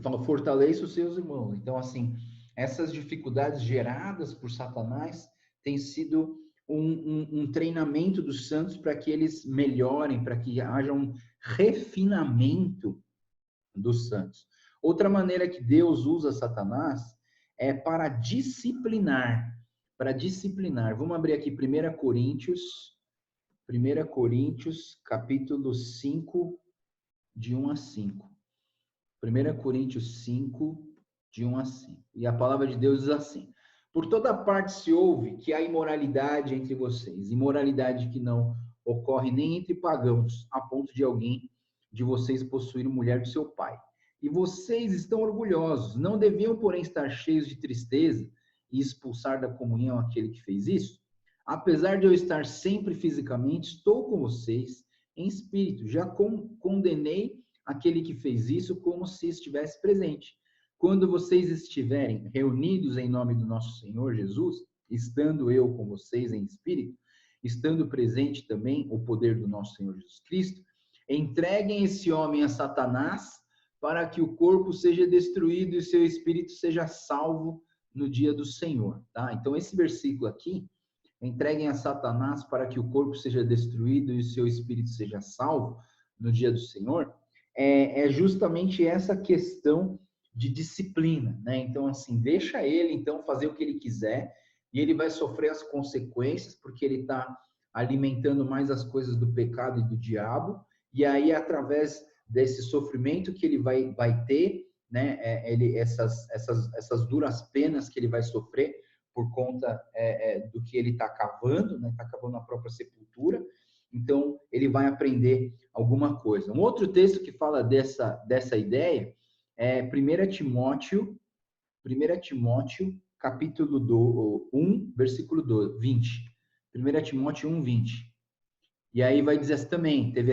fala, fortaleça os seus irmãos. Então, assim, essas dificuldades geradas por Satanás têm sido um treinamento dos santos para que eles melhorem, para que haja um refinamento dos santos. Outra maneira que Deus usa Satanás é para disciplinar. Para disciplinar. Vamos abrir aqui 1 Coríntios, capítulo 5, de 1 a 5. 1 Coríntios 5, de 1 a 5. E a palavra de Deus diz assim: por toda parte se ouve que há imoralidade entre vocês, imoralidade que não ocorre nem entre pagãos, a ponto de alguém de vocês possuir mulher do seu pai. E vocês estão orgulhosos, não deviam, porém, estar cheios de tristeza e expulsar da comunhão aquele que fez isso? Apesar de eu estar sempre fisicamente, estou com vocês em espírito. Já condenei aquele que fez isso como se estivesse presente. Quando vocês estiverem reunidos em nome do nosso Senhor Jesus, estando eu com vocês em espírito, estando presente também o poder do nosso Senhor Jesus Cristo, entreguem esse homem a Satanás para que o corpo seja destruído e o seu espírito seja salvo no dia do Senhor. Tá? Então, esse versículo aqui, entreguem a Satanás para que o corpo seja destruído e o seu espírito seja salvo no dia do Senhor, é justamente essa questão de disciplina, né? Então, assim, deixa ele, então, fazer o que ele quiser e ele vai sofrer as consequências porque ele está alimentando mais as coisas do pecado e do diabo, e aí, através desse sofrimento que ele vai ter, né? Essas duras penas que ele vai sofrer por conta do que ele está cavando, né? Está cavando a própria sepultura. Então, ele vai aprender alguma coisa. Um outro texto que fala dessa ideia é 1 Timóteo, capítulo 1, versículo 20. 1 Timóteo 1, 20. E aí vai dizer assim também, teve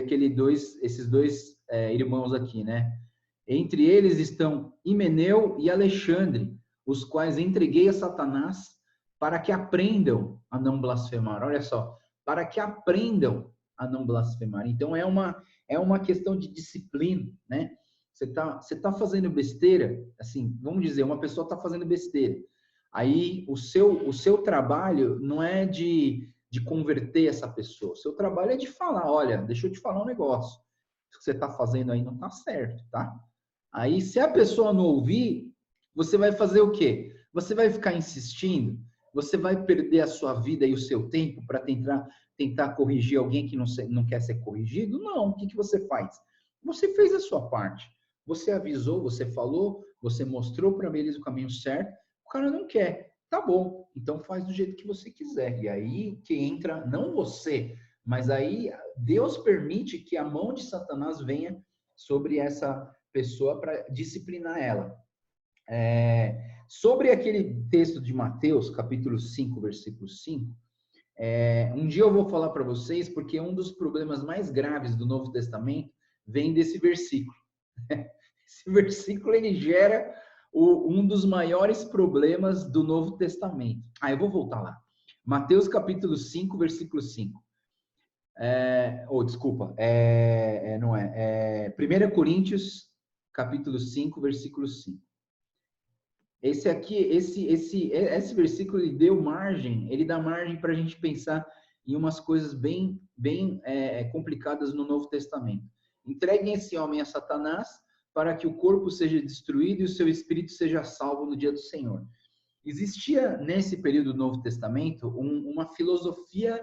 esses dois irmãos aqui, né? Entre eles estão Himeneu e Alexandre, os quais entreguei a Satanás para que aprendam a não blasfemar. Olha só, para que aprendam a não blasfemar. Então, é uma questão de disciplina, né? Você tá fazendo besteira, assim, vamos dizer, uma pessoa está fazendo besteira. Aí, o seu trabalho não é de converter essa pessoa. O seu trabalho é de falar, olha, deixa eu te falar um negócio. O que você está fazendo aí não está certo, tá? Aí, se a pessoa não ouvir, você vai fazer o quê? Você vai ficar insistindo? Você vai perder a sua vida e o seu tempo para tentar corrigir alguém que não quer ser corrigido? Não. O que você faz? Você fez a sua parte. Você avisou, você falou, você mostrou para eles o caminho certo. O cara não quer. Tá bom. Então faz do jeito que você quiser. E aí que entra, não você, mas aí Deus permite que a mão de Satanás venha sobre essa pessoa para disciplinar ela. Sobre aquele texto de Mateus, capítulo 5, versículo 5, um dia eu vou falar para vocês, porque um dos problemas mais graves do Novo Testamento vem desse versículo. Esse versículo ele gera um dos maiores problemas do Novo Testamento. Eu vou voltar lá. Mateus capítulo 5, versículo 5. Desculpa, não é. 1 Coríntios capítulo 5, versículo 5. Esse versículo ele dá margem para a gente pensar em umas coisas bem complicadas no Novo Testamento. Entreguem esse homem a Satanás para que o corpo seja destruído e o seu espírito seja salvo no dia do Senhor. Existia nesse período do Novo Testamento uma filosofia,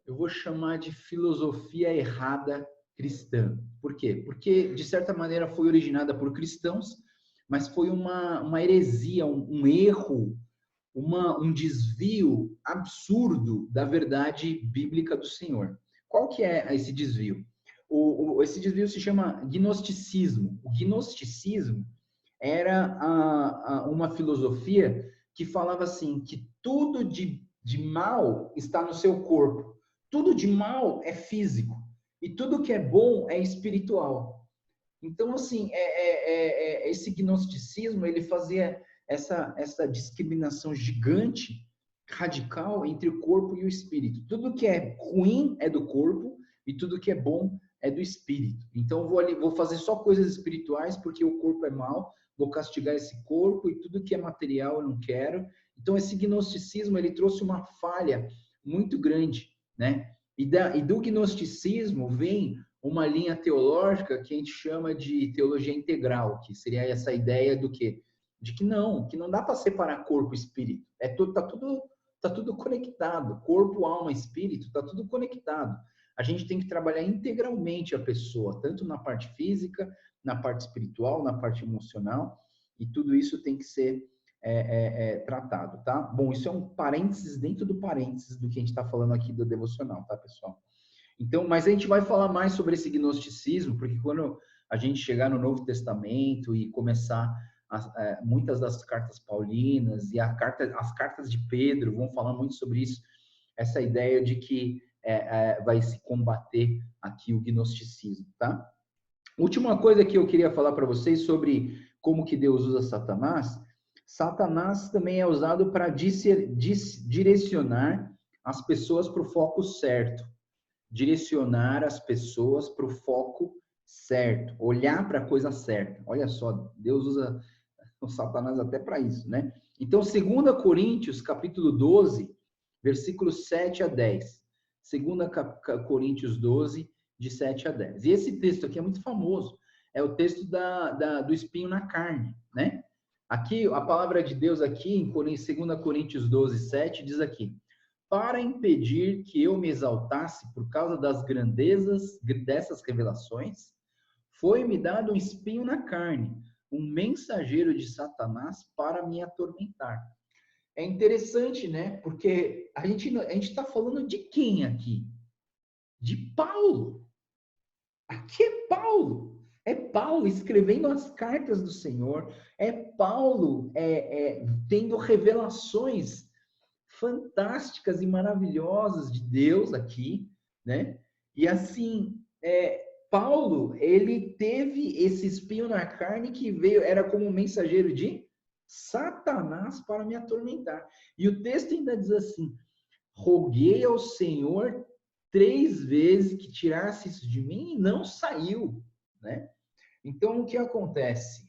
eu vou chamar de filosofia errada cristã. Por quê? Porque, de certa maneira, foi originada por cristãos, mas foi uma heresia, um erro, um desvio absurdo da verdade bíblica do Senhor. Qual que é esse desvio? Esse desvio se chama gnosticismo. O gnosticismo era uma filosofia que falava assim, que tudo de mal está no seu corpo, tudo de mal é físico, e tudo que é bom é espiritual. Então, assim, esse gnosticismo, ele fazia essa discriminação gigante, radical, entre o corpo e o espírito. Tudo que é ruim é do corpo e tudo que é bom é do espírito. Então, vou fazer só coisas espirituais porque o corpo é mau, vou castigar esse corpo e tudo que é material eu não quero. Então, esse gnosticismo, ele trouxe uma falha muito grande, né? E do gnosticismo vem uma linha teológica que a gente chama de teologia integral, que seria essa ideia do quê? De que não dá para separar corpo e espírito. Tá tudo conectado. Corpo, alma, espírito, tá tudo conectado. A gente tem que trabalhar integralmente a pessoa, tanto na parte física, na parte espiritual, na parte emocional, e tudo isso tem que ser tratado, tá? Bom, isso é um parênteses dentro do parênteses do que a gente está falando aqui do devocional, tá, pessoal? Então, mas a gente vai falar mais sobre esse gnosticismo, porque quando a gente chegar no Novo Testamento e começar muitas das cartas paulinas e as cartas de Pedro vão falar muito sobre isso, essa ideia de que vai se combater aqui o gnosticismo, tá? Última coisa que eu queria falar para vocês sobre como que Deus usa Satanás. Satanás também é usado para direcionar as pessoas para o foco certo. Direcionar as pessoas para o foco certo. Olhar para a coisa certa. Olha só, Deus usa o Satanás até para isso, né? Então, 2 Coríntios, capítulo 12, versículos 7 a 10. 2 Coríntios 12, de 7 a 10. E esse texto aqui é muito famoso. É o texto do espinho na carne, né? Aqui, a palavra de Deus aqui, em 2 Coríntios 12, 7, diz aqui: para impedir que eu me exaltasse por causa das grandezas dessas revelações, foi-me dado um espinho na carne, um mensageiro de Satanás para me atormentar. É interessante, né? Porque a gente está falando de quem aqui? De Paulo. Aqui é Paulo. É Paulo escrevendo as cartas do Senhor. É Paulo tendo revelações fantásticas e maravilhosas de Deus aqui, né? E assim, Paulo, ele teve esse espinho na carne que veio, era como um mensageiro de Satanás para me atormentar. E o texto ainda diz assim: roguei ao Senhor 3 vezes que tirasse isso de mim e não saiu, né? Então, o que acontece?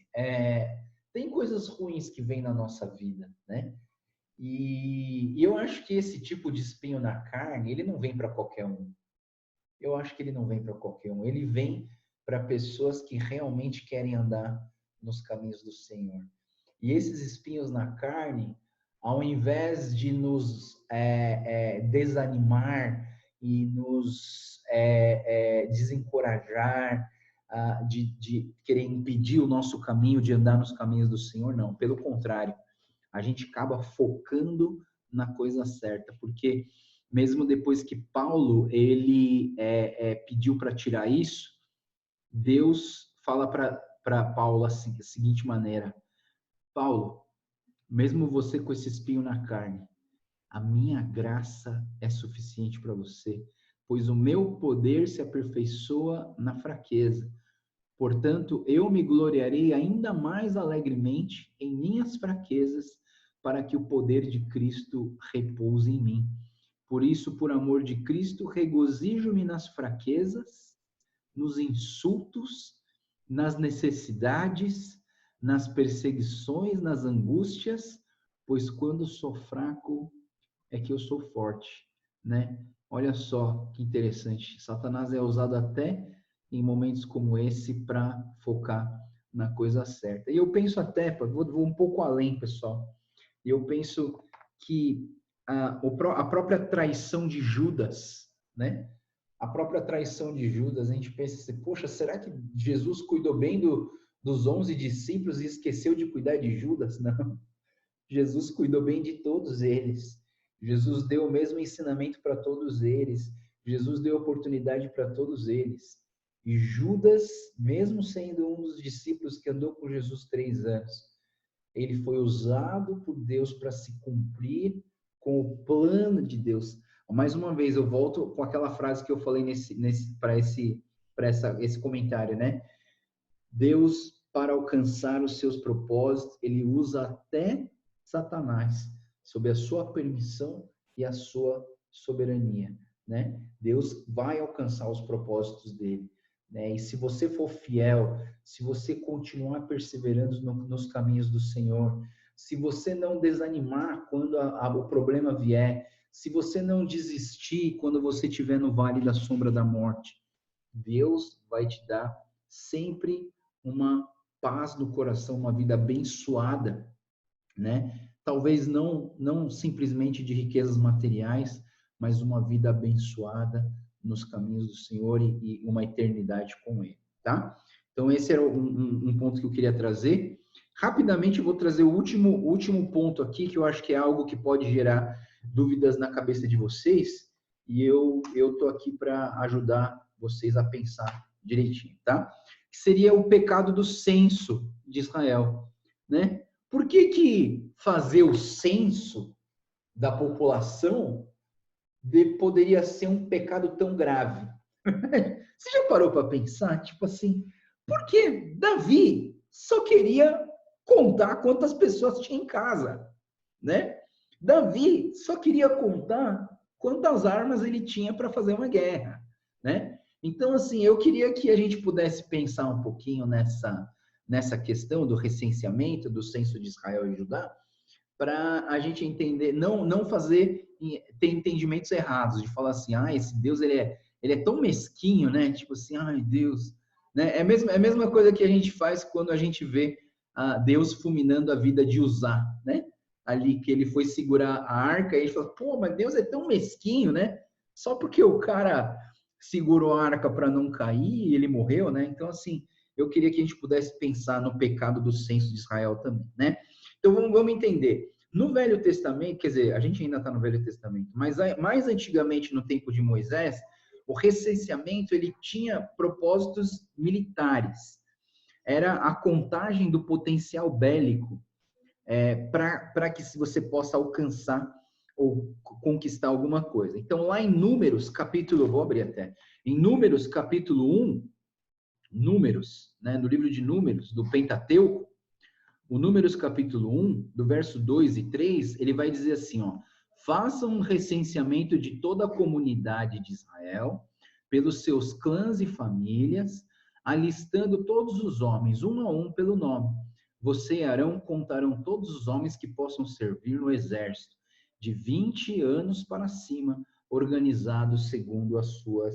Tem coisas ruins que vêm na nossa vida, né? E eu acho que esse tipo de espinho na carne, ele não vem para qualquer um. Eu acho que ele não vem para qualquer um. Ele vem para pessoas que realmente querem andar nos caminhos do Senhor. E esses espinhos na carne, ao invés de nos desanimar e nos desencorajar, de querer impedir o nosso caminho, de andar nos caminhos do Senhor, não. Pelo contrário, a gente acaba focando na coisa certa, porque mesmo depois que Paulo ele pediu para tirar isso, Deus fala para Paulo assim, da seguinte maneira: Paulo, mesmo você com esse espinho na carne, a minha graça é suficiente para você, pois o meu poder se aperfeiçoa na fraqueza. Portanto, eu me gloriarei ainda mais alegremente em minhas fraquezas, para que o poder de Cristo repouse em mim. Por isso, por amor de Cristo, regozijo-me nas fraquezas, nos insultos, nas necessidades, nas perseguições, nas angústias, pois quando sou fraco é que eu sou forte, né? Olha só que interessante. Satanás é usado até em momentos como esse para focar na coisa certa. E eu penso até, vou um pouco além, pessoal. E eu penso que a própria traição de Judas, né? A própria traição de Judas, a gente pensa assim, poxa, será que Jesus cuidou bem dos 11 discípulos e esqueceu de cuidar de Judas? Não. Jesus cuidou bem de todos eles. Jesus deu o mesmo ensinamento para todos eles. Jesus deu oportunidade para todos eles. E Judas, mesmo sendo um dos discípulos que andou com Jesus 3 anos, ele foi usado por Deus para se cumprir com o plano de Deus. Mais uma vez, eu volto com aquela frase que eu falei para esse comentário, né? Deus, para alcançar os seus propósitos, ele usa até Satanás, sob a sua permissão e a sua soberania, né? Deus vai alcançar os propósitos dele, né? E se você for fiel, se você continuar perseverando nos caminhos do Senhor, se você não desanimar quando o problema vier, se você não desistir quando você estiver no vale da sombra da morte, Deus vai te dar sempre uma paz no coração, uma vida abençoada, né? Talvez não simplesmente de riquezas materiais, mas uma vida abençoada nos caminhos do Senhor e uma eternidade com Ele, tá? Então esse era um ponto que eu queria trazer. Rapidamente eu vou trazer o último ponto aqui, que eu acho que é algo que pode gerar dúvidas na cabeça de vocês, e eu tô aqui para ajudar vocês a pensar direitinho, tá? Que seria o pecado do censo de Israel, né? Por que fazer o censo da população poderia ser um pecado tão grave? Você já parou para pensar? Tipo assim, porque Davi só queria contar quantas pessoas tinha em casa, né? Davi só queria contar quantas armas ele tinha para fazer uma guerra, né? Então, assim, eu queria que a gente pudesse pensar um pouquinho nessa questão do recenseamento, do censo de Israel e Judá, para a gente entender, não ter entendimentos errados, de falar assim, esse Deus, ele é tão mesquinho, né? Tipo assim, Deus, né? É a mesma coisa que a gente faz quando a gente vê Deus fulminando a vida de Uzá, né? Ali que ele foi segurar a arca, e a gente fala, pô, mas Deus é tão mesquinho, né? Só porque o cara segurou a arca para não cair e ele morreu, né? Então, assim, eu queria que a gente pudesse pensar no pecado do censo de Israel também, né? Então, vamos entender. No Velho Testamento, quer dizer, a gente ainda está no Velho Testamento, mas mais antigamente, no tempo de Moisés, o recenseamento ele tinha propósitos militares. Era a contagem do potencial bélico para que você possa alcançar ou conquistar alguma coisa. Então, lá em Números, capítulo, vou abrir até, em Números, capítulo 1, Números, né, no livro de Números, do Pentateuco, o Números capítulo 1, do verso 2 e 3, ele vai dizer assim, façam um recenseamento de toda a comunidade de Israel, pelos seus clãs e famílias, alistando todos os homens, um a um pelo nome. Você e Arão contarão todos os homens que possam servir no exército, de 20 anos para cima, organizados segundo as suas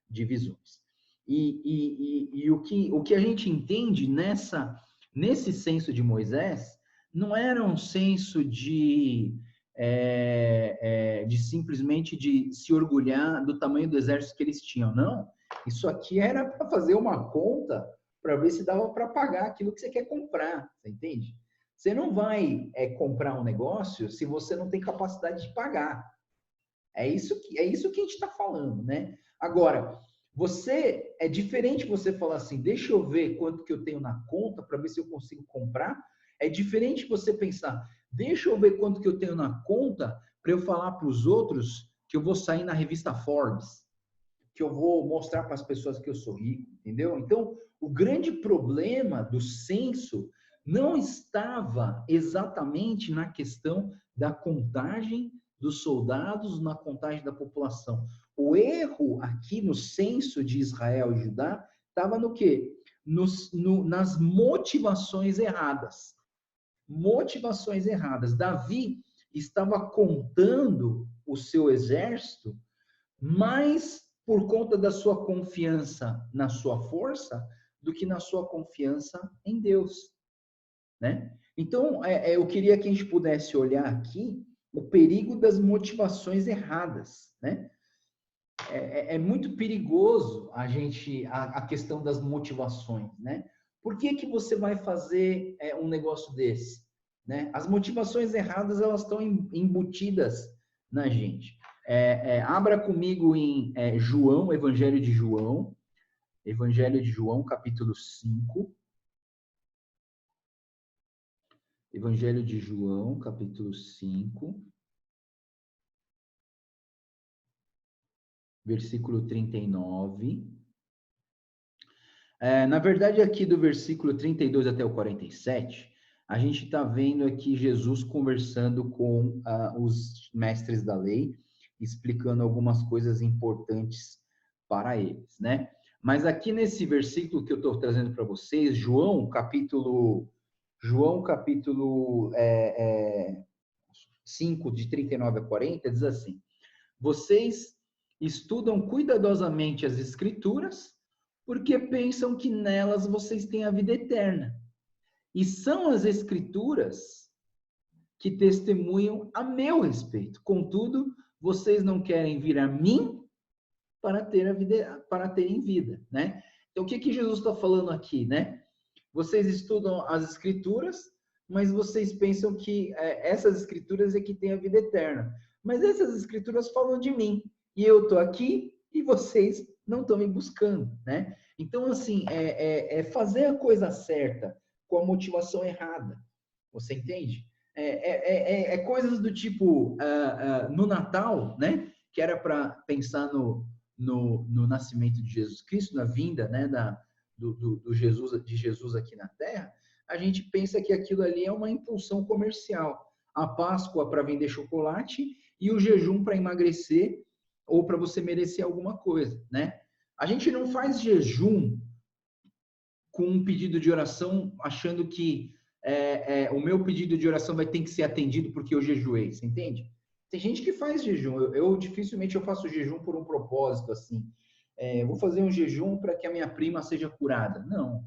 divisões. E o que a gente entende nesse censo de Moisés, não era um censo de simplesmente de se orgulhar do tamanho do exército que eles tinham, não. Isso aqui era para fazer uma conta para ver se dava para pagar aquilo que você quer comprar, você entende? Você não vai comprar um negócio se você não tem capacidade de pagar. É isso que a gente está falando, né? Agora, é diferente você falar assim, deixa eu ver quanto que eu tenho na conta para ver se eu consigo comprar. É diferente você pensar, deixa eu ver quanto que eu tenho na conta para eu falar para os outros que eu vou sair na revista Forbes. que eu vou mostrar para as pessoas que eu sou rico, entendeu? Então, o grande problema do censo não estava exatamente na questão da contagem dos soldados, na contagem da população. O erro aqui no censo de Israel e Judá estava no quê? Nas motivações erradas. Motivações erradas. Davi estava contando o seu exército mais por conta da sua confiança na sua força do que na sua confiança em Deus, né? Então, eu queria que a gente pudesse olhar aqui o perigo das motivações erradas, né? É muito perigoso a questão das motivações, né? Por que que você vai fazer um negócio desse, né? As motivações erradas, elas estão embutidas na gente. Abra comigo em João, Evangelho de João, capítulo 5. Evangelho de João, capítulo 5, versículo 39. Na verdade, aqui do versículo 32 até o 47, a gente está vendo aqui Jesus conversando com os mestres da lei, explicando algumas coisas importantes para eles, né? Mas aqui nesse versículo que eu estou trazendo para vocês, João capítulo 5, de 39 a 40, diz assim: vocês estudam cuidadosamente as Escrituras, porque pensam que nelas vocês têm a vida eterna. E são as Escrituras que testemunham a meu respeito. Contudo, vocês não querem vir a mim para terem vida, né? Então, o que Jesus está falando aqui, né? Vocês estudam as Escrituras, mas vocês pensam que essas Escrituras é que têm a vida eterna. Mas essas Escrituras falam de mim. E eu estou aqui e vocês não estão me buscando, né? Então, assim, fazer a coisa certa com a motivação errada. Você entende? Coisas do tipo, no Natal, né? Que era para pensar no nascimento de Jesus Cristo, na vinda, né? De Jesus aqui na Terra, a gente pensa que aquilo ali é uma impulsão comercial. A Páscoa para vender chocolate e o jejum para emagrecer ou para você merecer alguma coisa, né? A gente não faz jejum com um pedido de oração achando que o meu pedido de oração vai ter que ser atendido porque eu jejuei, você entende? Tem gente que faz jejum. Eu dificilmente eu faço jejum por um propósito assim. Vou fazer um jejum para que a minha prima seja curada. Não,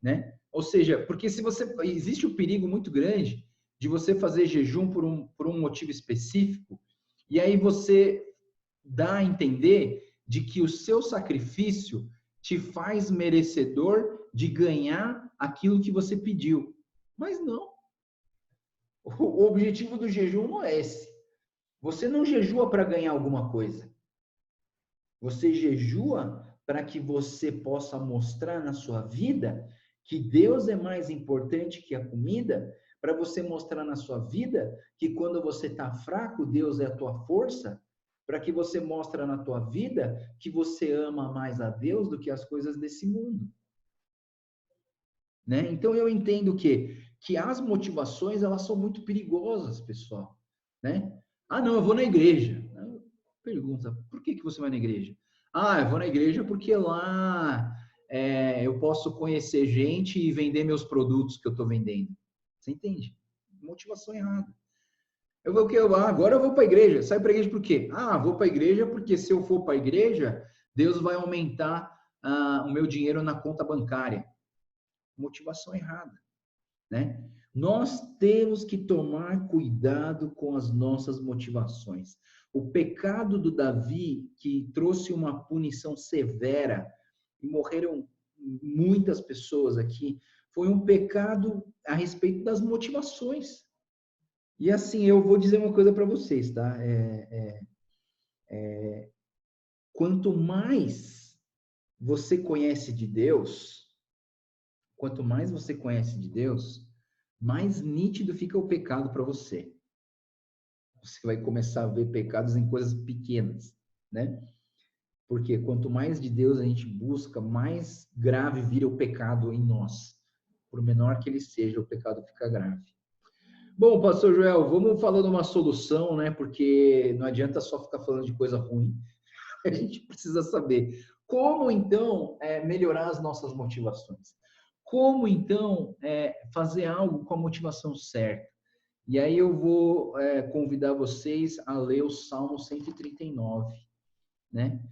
né? Ou seja, porque se você existe um perigo muito grande de você fazer jejum por um motivo específico e aí você dá a entender de que o seu sacrifício te faz merecedor de ganhar aquilo que você pediu. Mas não. O objetivo do jejum não é esse. Você não jejua para ganhar alguma coisa. Você jejua para que você possa mostrar na sua vida que Deus é mais importante que a comida, para você mostrar na sua vida que quando você está fraco, Deus é a tua força, para que você mostre na tua vida que você ama mais a Deus do que as coisas desse mundo. Né? Então eu entendo que as motivações elas são muito perigosas, pessoal, né? Ah, não, eu vou na igreja. Pergunta, por que você vai na igreja? Ah, eu vou na igreja porque lá eu posso conhecer gente e vender meus produtos que eu estou vendendo. Você entende? Motivação errada. Agora eu vou para a igreja. Sai para a igreja por quê? Ah, vou para a igreja porque se eu for para a igreja, Deus vai aumentar o meu dinheiro na conta bancária. Motivação errada, né? Nós temos que tomar cuidado com as nossas motivações. O pecado do Davi, que trouxe uma punição severa, e morreram muitas pessoas aqui, foi um pecado a respeito das motivações. E assim, eu vou dizer uma coisa para vocês, tá? Quanto mais você conhece de Deus, quanto mais você conhece de Deus, mais nítido fica o pecado para você. Você vai começar a ver pecados em coisas pequenas, né? Porque quanto mais de Deus a gente busca, mais grave vira o pecado em nós. Por menor que ele seja, o pecado fica grave. Bom, pastor Joel, vamos falando uma solução, né? Porque não adianta só ficar falando de coisa ruim. A gente precisa saber como, então, melhorar as nossas motivações. Como, então, fazer algo com a motivação certa. E aí eu vou convidar vocês a ler o Salmo 139, né?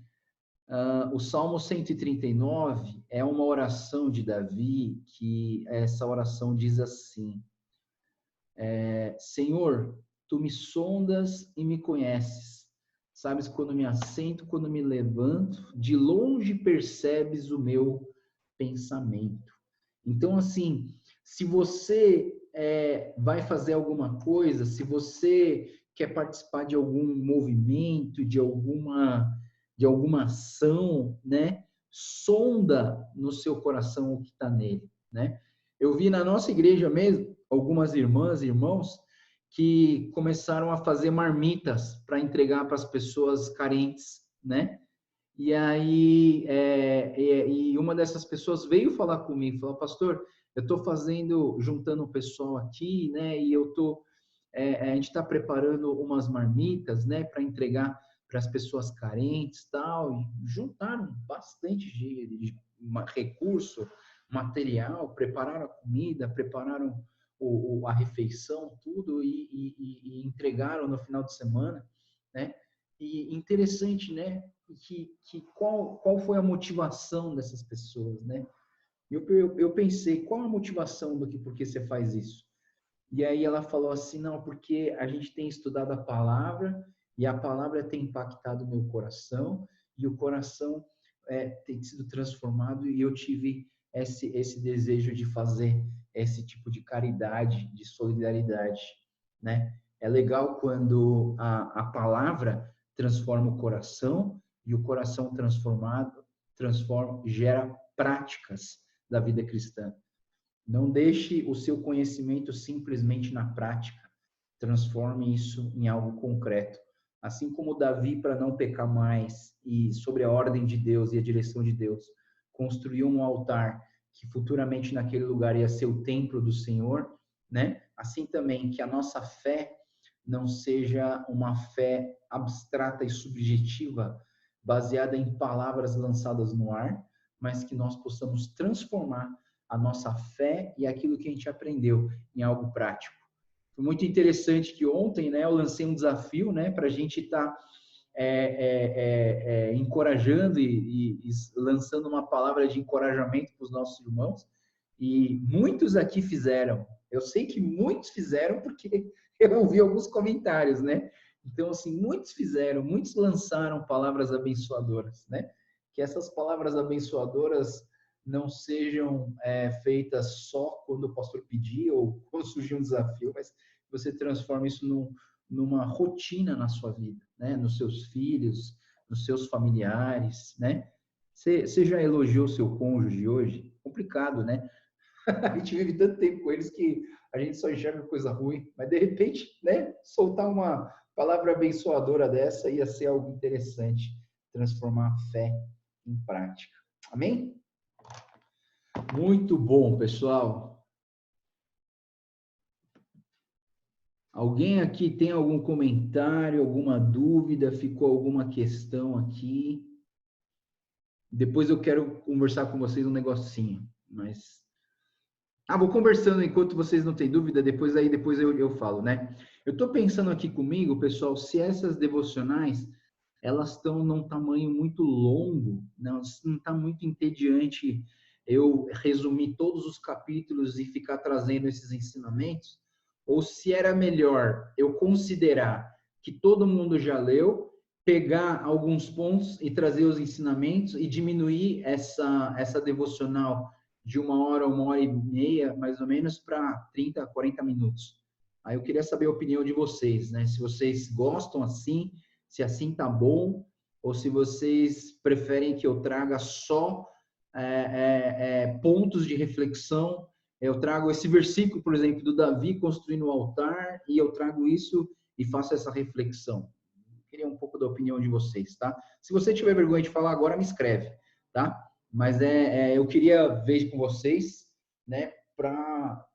O Salmo 139 é uma oração de Davi, que essa oração diz assim: Senhor, tu me sondas e me conheces. Sabes quando me assento, quando me levanto, de longe percebes o meu pensamento. Então, assim, se você vai fazer alguma coisa, se você quer participar de algum movimento, de alguma ação, né? Sonda no seu coração o que está nele, né? Eu vi na nossa igreja mesmo algumas irmãs e irmãos que começaram a fazer marmitas para entregar para as pessoas carentes, né? E aí, e uma dessas pessoas veio falar comigo, falou: pastor, eu estou juntando o pessoal aqui, né? E a gente está preparando umas marmitas, né? Para entregar para as pessoas carentes, tal. E juntaram bastante de recurso, material, prepararam a comida, prepararam a refeição, tudo e entregaram no final de semana, né? E interessante, né? Qual foi a motivação dessas pessoas, né? Eu pensei, qual a motivação por que você faz isso? E aí ela falou assim, não, porque a gente tem estudado a palavra e a palavra tem impactado o meu coração e o coração tem sido transformado e eu tive esse desejo de fazer esse tipo de caridade, de solidariedade, né? É legal quando a palavra transforma o coração e o coração gera práticas da vida cristã. Não deixe o seu conhecimento simplesmente na prática. Transforme isso em algo concreto. Assim como Davi, para não pecar mais e sobre a ordem de Deus e a direção de Deus, construiu um altar que futuramente naquele lugar ia ser o templo do Senhor, né? Assim também que a nossa fé não seja uma fé abstrata e subjetiva, baseada em palavras lançadas no ar, mas que nós possamos transformar a nossa fé e aquilo que a gente aprendeu em algo prático. Foi muito interessante que ontem, né, eu lancei um desafio, né, para a gente estar encorajando e lançando uma palavra de encorajamento para os nossos irmãos, e muitos aqui fizeram. Eu sei que muitos fizeram porque eu ouvi alguns comentários, né? Então, assim, muitos fizeram, muitos lançaram palavras abençoadoras, né? Que essas palavras abençoadoras não sejam feitas só quando o pastor pedir ou quando surgir um desafio, mas você transforma isso numa rotina na sua vida, né? Nos seus filhos, nos seus familiares, né? Você já elogiou seu cônjuge hoje? Complicado, né? A gente vive tanto tempo com eles que a gente só enxerga coisa ruim, mas de repente, né? Soltar uma palavra abençoadora dessa ia ser algo interessante, transformar a fé em prática. Amém? Muito bom, pessoal. Alguém aqui tem algum comentário, alguma dúvida? Ficou alguma questão aqui? Depois eu quero conversar com vocês um negocinho, mas... vou conversando enquanto vocês não têm dúvida, depois eu falo, né? Eu estou pensando aqui comigo, pessoal, se essas devocionais, elas estão num tamanho muito longo, não está muito entediante eu resumir todos os capítulos e ficar trazendo esses ensinamentos, ou se era melhor eu considerar que todo mundo já leu, pegar alguns pontos e trazer os ensinamentos e diminuir essa devocional de 1 hora e meia, mais ou menos, para 30, 40 minutos. Aí eu queria saber a opinião de vocês, né? Se vocês gostam assim, se assim tá bom, ou se vocês preferem que eu traga só pontos de reflexão. Eu trago esse versículo, por exemplo, do Davi construindo o altar, e eu trago isso e faço essa reflexão. queria um pouco da opinião de vocês, tá? Se você tiver vergonha de falar agora, me escreve, tá? Mas eu queria ver com vocês, né, para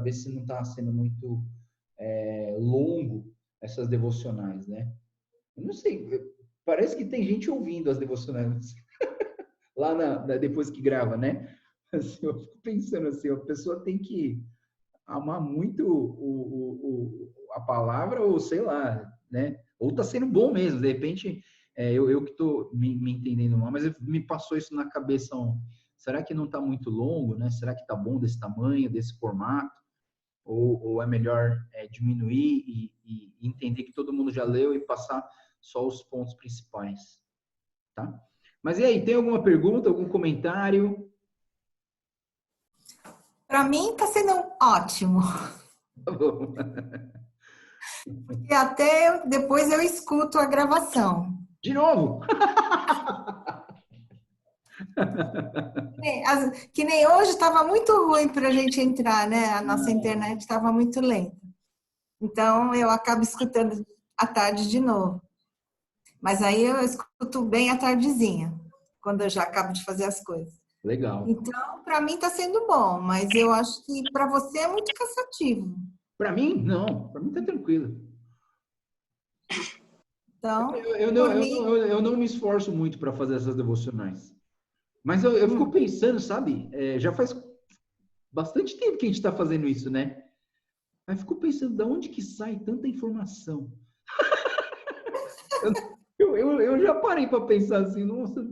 ver se não está sendo muito longo essas devocionais, né? Eu não sei, parece que tem gente ouvindo as devocionais lá depois que grava, né? Assim, eu fico pensando assim, a pessoa tem que amar muito a palavra, ou sei lá, né? Ou tá sendo bom mesmo, de repente, eu que tô me entendendo mal, mas me passou isso na cabeça, será que não tá muito longo, né? Será que tá bom desse tamanho, desse formato? Ou é melhor diminuir e entender que todo mundo já leu e passar só os pontos principais, tá? Mas e aí, tem alguma pergunta, algum comentário? Para mim está sendo ótimo. Tá bom. E até depois eu escuto a gravação. De novo! Que nem hoje estava muito ruim para a gente entrar, né? A nossa internet estava muito lenta. Então eu acabo escutando à tarde de novo. Mas aí eu escuto bem à tardezinha, quando eu já acabo de fazer as coisas. Legal. Então, para mim está sendo bom, mas eu acho que para você é muito cansativo. Para mim, não. Para mim tá tranquilo. Então, Eu por mim, eu não me esforço muito para fazer essas devocionais. Mas eu fico pensando, sabe? Já faz bastante tempo que a gente está fazendo isso, né? Aí fico pensando, de onde que sai tanta informação? Eu já parei para pensar assim, nossa.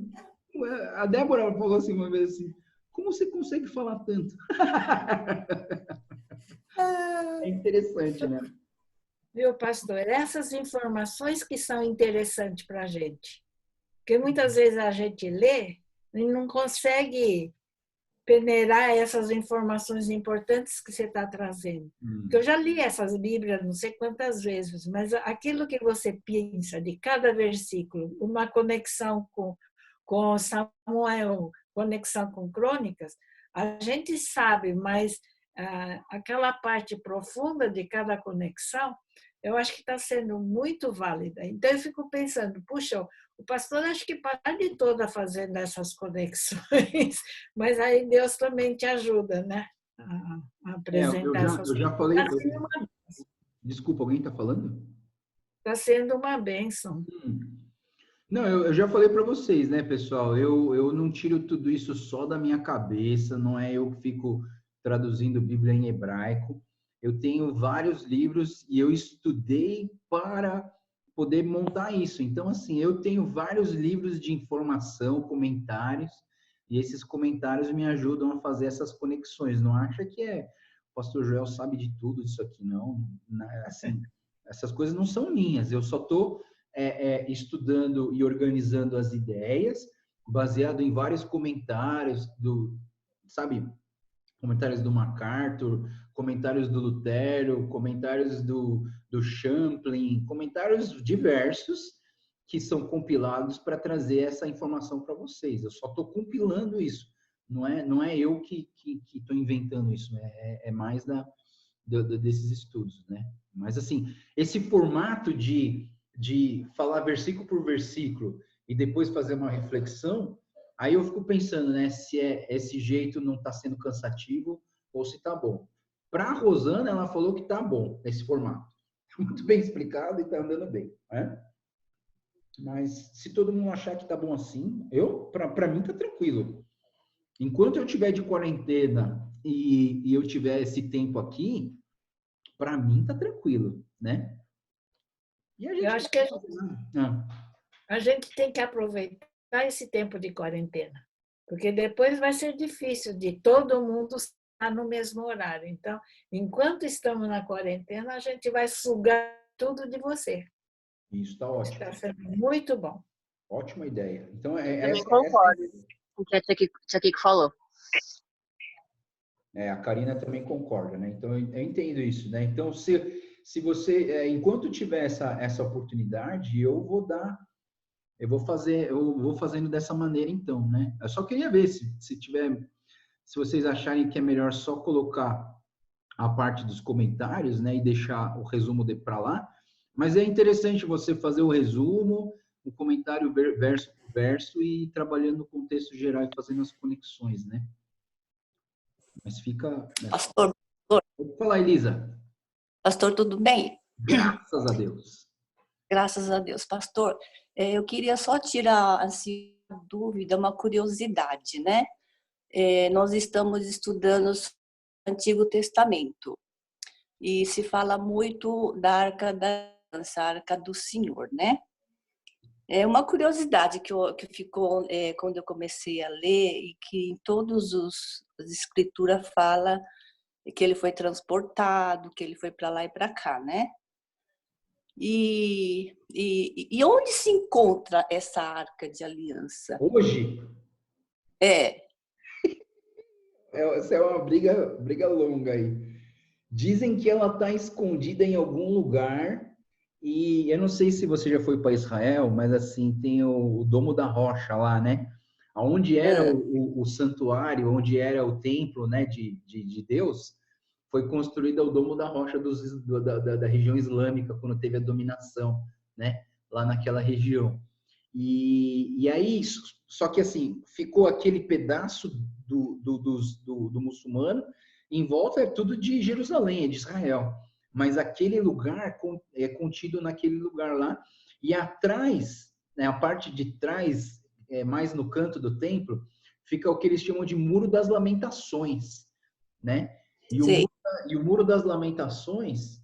A Débora falou assim uma vez assim, como você consegue falar tanto? É interessante, né? Viu, pastor? Essas informações que são interessantes para a gente. Porque muitas vezes a gente lê e não consegue peneirar essas informações importantes que você está trazendo. Porque eu já li essas Bíblias não sei quantas vezes, mas aquilo que você pensa de cada versículo, uma conexão com Samuel, conexão com Crônicas, a gente sabe, mas aquela parte profunda de cada conexão, eu acho que está sendo muito válida. Então, eu fico pensando, puxa, o pastor acho que para de toda fazendo essas conexões, mas aí Deus também te ajuda, né? A apresentar essas eu já coisas. falei. Desculpa, alguém está falando? Está sendo uma bênção. Não, eu já falei para vocês, né, pessoal? Eu não tiro tudo isso só da minha cabeça, não é eu que fico traduzindo Bíblia em hebraico. Eu tenho vários livros e eu estudei para poder montar isso. Então, assim, eu tenho vários livros de informação, comentários, e esses comentários me ajudam a fazer essas conexões. Não acha que o pastor Joel sabe de tudo isso aqui, não. Assim, essas coisas não são minhas, eu só estou estudando e organizando as ideias, baseado em vários comentários sabe, comentários do MacArthur, comentários do Lutero, comentários do Champlin, comentários diversos que são compilados para trazer essa informação para vocês. Eu só estou compilando isso. Não é eu que estou inventando isso, é mais desses estudos, né? Mas, assim, esse formato de falar versículo por versículo e depois fazer uma reflexão, aí eu fico pensando, né, se esse jeito não está sendo cansativo ou se está bom. Para a Rosana, ela falou que está bom esse formato. Muito bem explicado e está andando bem, né? Mas se todo mundo achar que está bom assim, para mim está tranquilo. Enquanto eu tiver de quarentena e eu tiver esse tempo aqui, para mim está tranquilo, né? E a gente Eu acho que Ah. a gente tem que aproveitar esse tempo de quarentena, porque depois vai ser difícil de todo mundo estar no mesmo horário. Então, enquanto estamos na quarentena, a gente vai sugar tudo de você. Isso está ótimo. Está sendo muito bom. Ótima ideia. Então, Eu concordo com o que a Tia Kiko falou. A Karina também concorda, né? Então, eu entendo isso, né? Então, se você, enquanto tiver essa oportunidade, eu vou fazendo dessa maneira, então, né? Eu só queria ver se vocês acharem que é melhor só colocar a parte dos comentários, né? E deixar o resumo para lá, Mas é interessante você fazer o resumo, o comentário verso por verso e ir trabalhando no contexto geral e fazendo as conexões, né? Mas fica... né? Pastor, Pode falar, Elisa. pastor, tudo bem? Graças a Deus. Graças a Deus. Pastor, eu queria só tirar assim, uma dúvida, uma curiosidade, né? Nós estamos estudando o Antigo Testamento e se fala muito da Arca da Aliança, a Arca do Senhor, né? É uma curiosidade que ficou quando eu comecei a ler e que em todos as escrituras fala que ele foi transportado, que ele foi para lá e para cá, né? E onde se encontra essa Arca de Aliança? Hoje, É, essa é uma briga longa aí. Dizem que ela está escondida em algum lugar e eu não sei se você já foi para Israel, mas assim, tem o Domo da Rocha lá, né? Onde era o santuário, onde era o templo, né, de Deus, foi construído o Domo da Rocha da região islâmica, quando teve a dominação, né, lá naquela região. E aí, só que assim, ficou aquele pedaço do muçulmano, em volta é tudo de Jerusalém, é de Israel. Mas aquele lugar é contido naquele lugar lá. E atrás, né, a parte de trás, mais no canto do templo, fica o que eles chamam de Muro das Lamentações, né? E o Muro das Lamentações,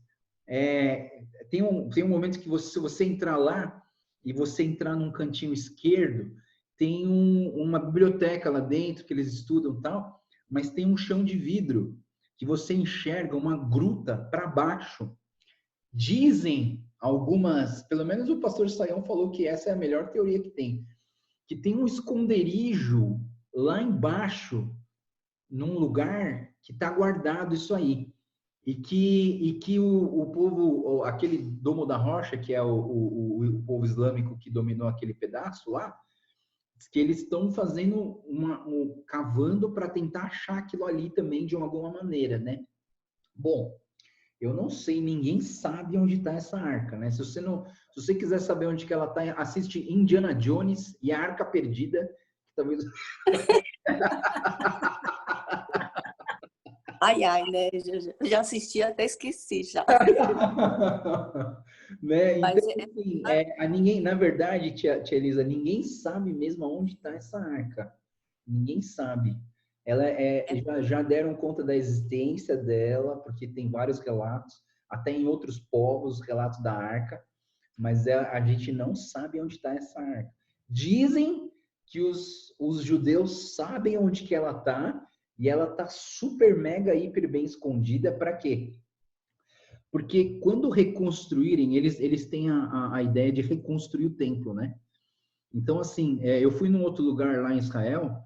tem um momento que se você entrar lá, e você entrar num cantinho esquerdo, tem uma biblioteca lá dentro que eles estudam e tal, mas tem um chão de vidro que você enxerga uma gruta para baixo. Dizem algumas, pelo menos o pastor Sayão falou que essa é a melhor teoria que tem um esconderijo lá embaixo, num lugar que está guardado isso aí. E que o povo, aquele Domo da Rocha, que é o povo islâmico que dominou aquele pedaço lá, que eles estão fazendo cavando para tentar achar aquilo ali também de alguma maneira, né? Bom, eu não sei, ninguém sabe onde está essa arca, né? Se você quiser saber onde que ela está, assiste Indiana Jones e a Arca Perdida, que talvez... ai, né? Já assisti, até esqueci já. Né? Mas Então, assim, ninguém, na verdade, tia Elisa, ninguém sabe mesmo aonde está essa arca. Ninguém sabe. Ela já deram conta da existência dela, porque tem vários relatos, até em outros povos, relatos da arca, mas a gente não sabe onde está essa arca. Dizem que os judeus sabem onde que ela está, e ela está super, mega, hiper bem escondida. Para quê? Porque quando reconstruírem, eles têm a ideia de reconstruir o templo, né? Então, assim, eu fui num outro lugar lá em Israel,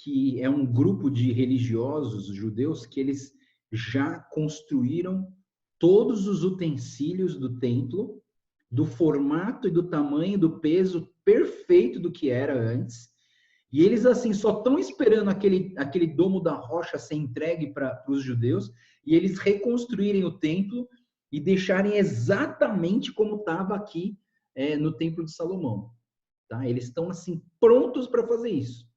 que é um grupo de religiosos judeus que eles já construíram todos os utensílios do templo, do formato e do tamanho, do peso perfeito do que era antes. E eles, assim, só estão esperando aquele domo da rocha ser entregue para os judeus e eles reconstruírem o templo e deixarem exatamente como estava aqui no Templo de Salomão. Tá? Eles estão, assim, prontos para fazer isso.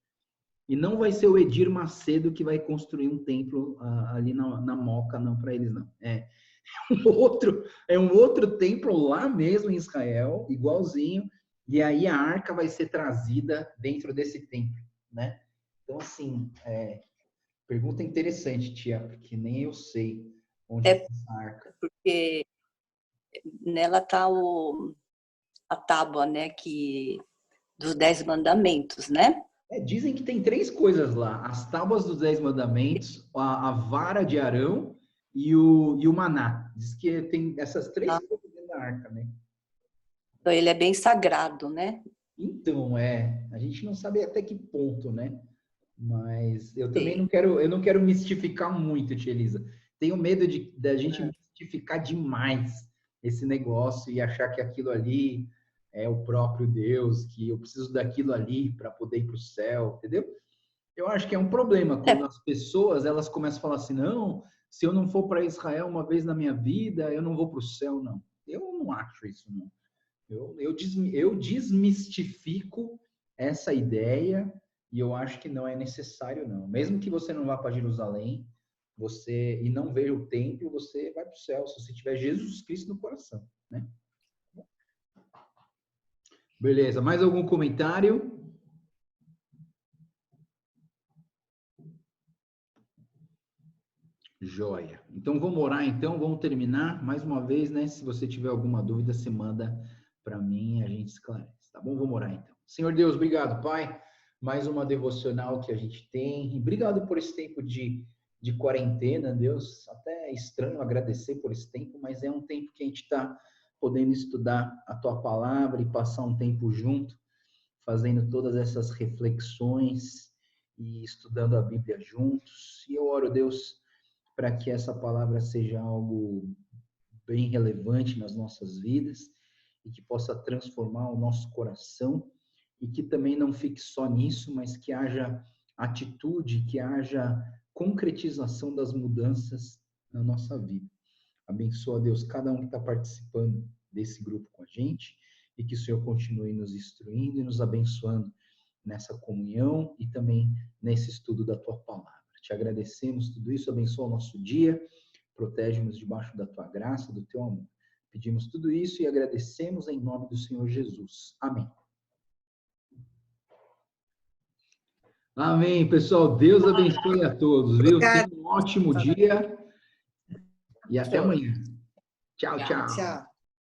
E não vai ser o Edir Macedo que vai construir um templo ali na Moca, não, para eles, não. É um outro templo lá mesmo em Israel, igualzinho, e aí a arca vai ser trazida dentro desse templo, né? Então, assim, pergunta interessante, tia, porque nem eu sei onde é essa arca. Porque nela está a tábua, né, dos 10 mandamentos, né? Dizem que tem 3 coisas lá: as tábuas dos 10 mandamentos, a vara de Arão e o maná. Diz que tem essas 3 coisas dentro da arca, né? Então ele é bem sagrado, né? Então, a gente não sabe até que ponto, né? Mas eu também não quero mistificar muito, tia Elisa. Tenho medo da gente mistificar demais esse negócio e achar que aquilo ali é o próprio Deus, que eu preciso daquilo ali para poder ir para o céu, entendeu? Eu acho que é um problema quando as pessoas elas começam a falar assim, não, se eu não for para Israel uma vez na minha vida, eu não vou para o céu, não. Eu não acho isso, não. Eu desmistifico essa ideia e eu acho que não é necessário, não. Mesmo que você não vá para Jerusalém, e não veja o templo, você vai para o céu, se você tiver Jesus Cristo no coração, né? Beleza, mais algum comentário? Joia. Então vamos orar, então, vamos terminar. Mais uma vez, né? Se você tiver alguma dúvida, você manda para mim e a gente esclarece, tá bom? Vamos orar, então. Senhor Deus, obrigado, Pai. Mais uma devocional que a gente tem. E obrigado por esse tempo de quarentena, Deus. Até é estranho agradecer por esse tempo, mas é um tempo que a gente está podendo estudar a Tua Palavra e passar um tempo junto, fazendo todas essas reflexões e estudando a Bíblia juntos. E eu oro, Deus, para que essa palavra seja algo bem relevante nas nossas vidas e que possa transformar o nosso coração e que também não fique só nisso, mas que haja atitude, que haja concretização das mudanças na nossa vida. Abençoa, Deus, cada um que está participando desse grupo com a gente e que o Senhor continue nos instruindo e nos abençoando nessa comunhão e também nesse estudo da Tua Palavra. Te agradecemos tudo isso, abençoa o nosso dia, protege-nos debaixo da Tua graça, do Teu amor. Pedimos tudo isso e agradecemos em nome do Senhor Jesus. Amém. Amém, pessoal. Deus abençoe a todos, viu? Tenham um ótimo dia e até amanhã. Tchau, tchau. Tchau.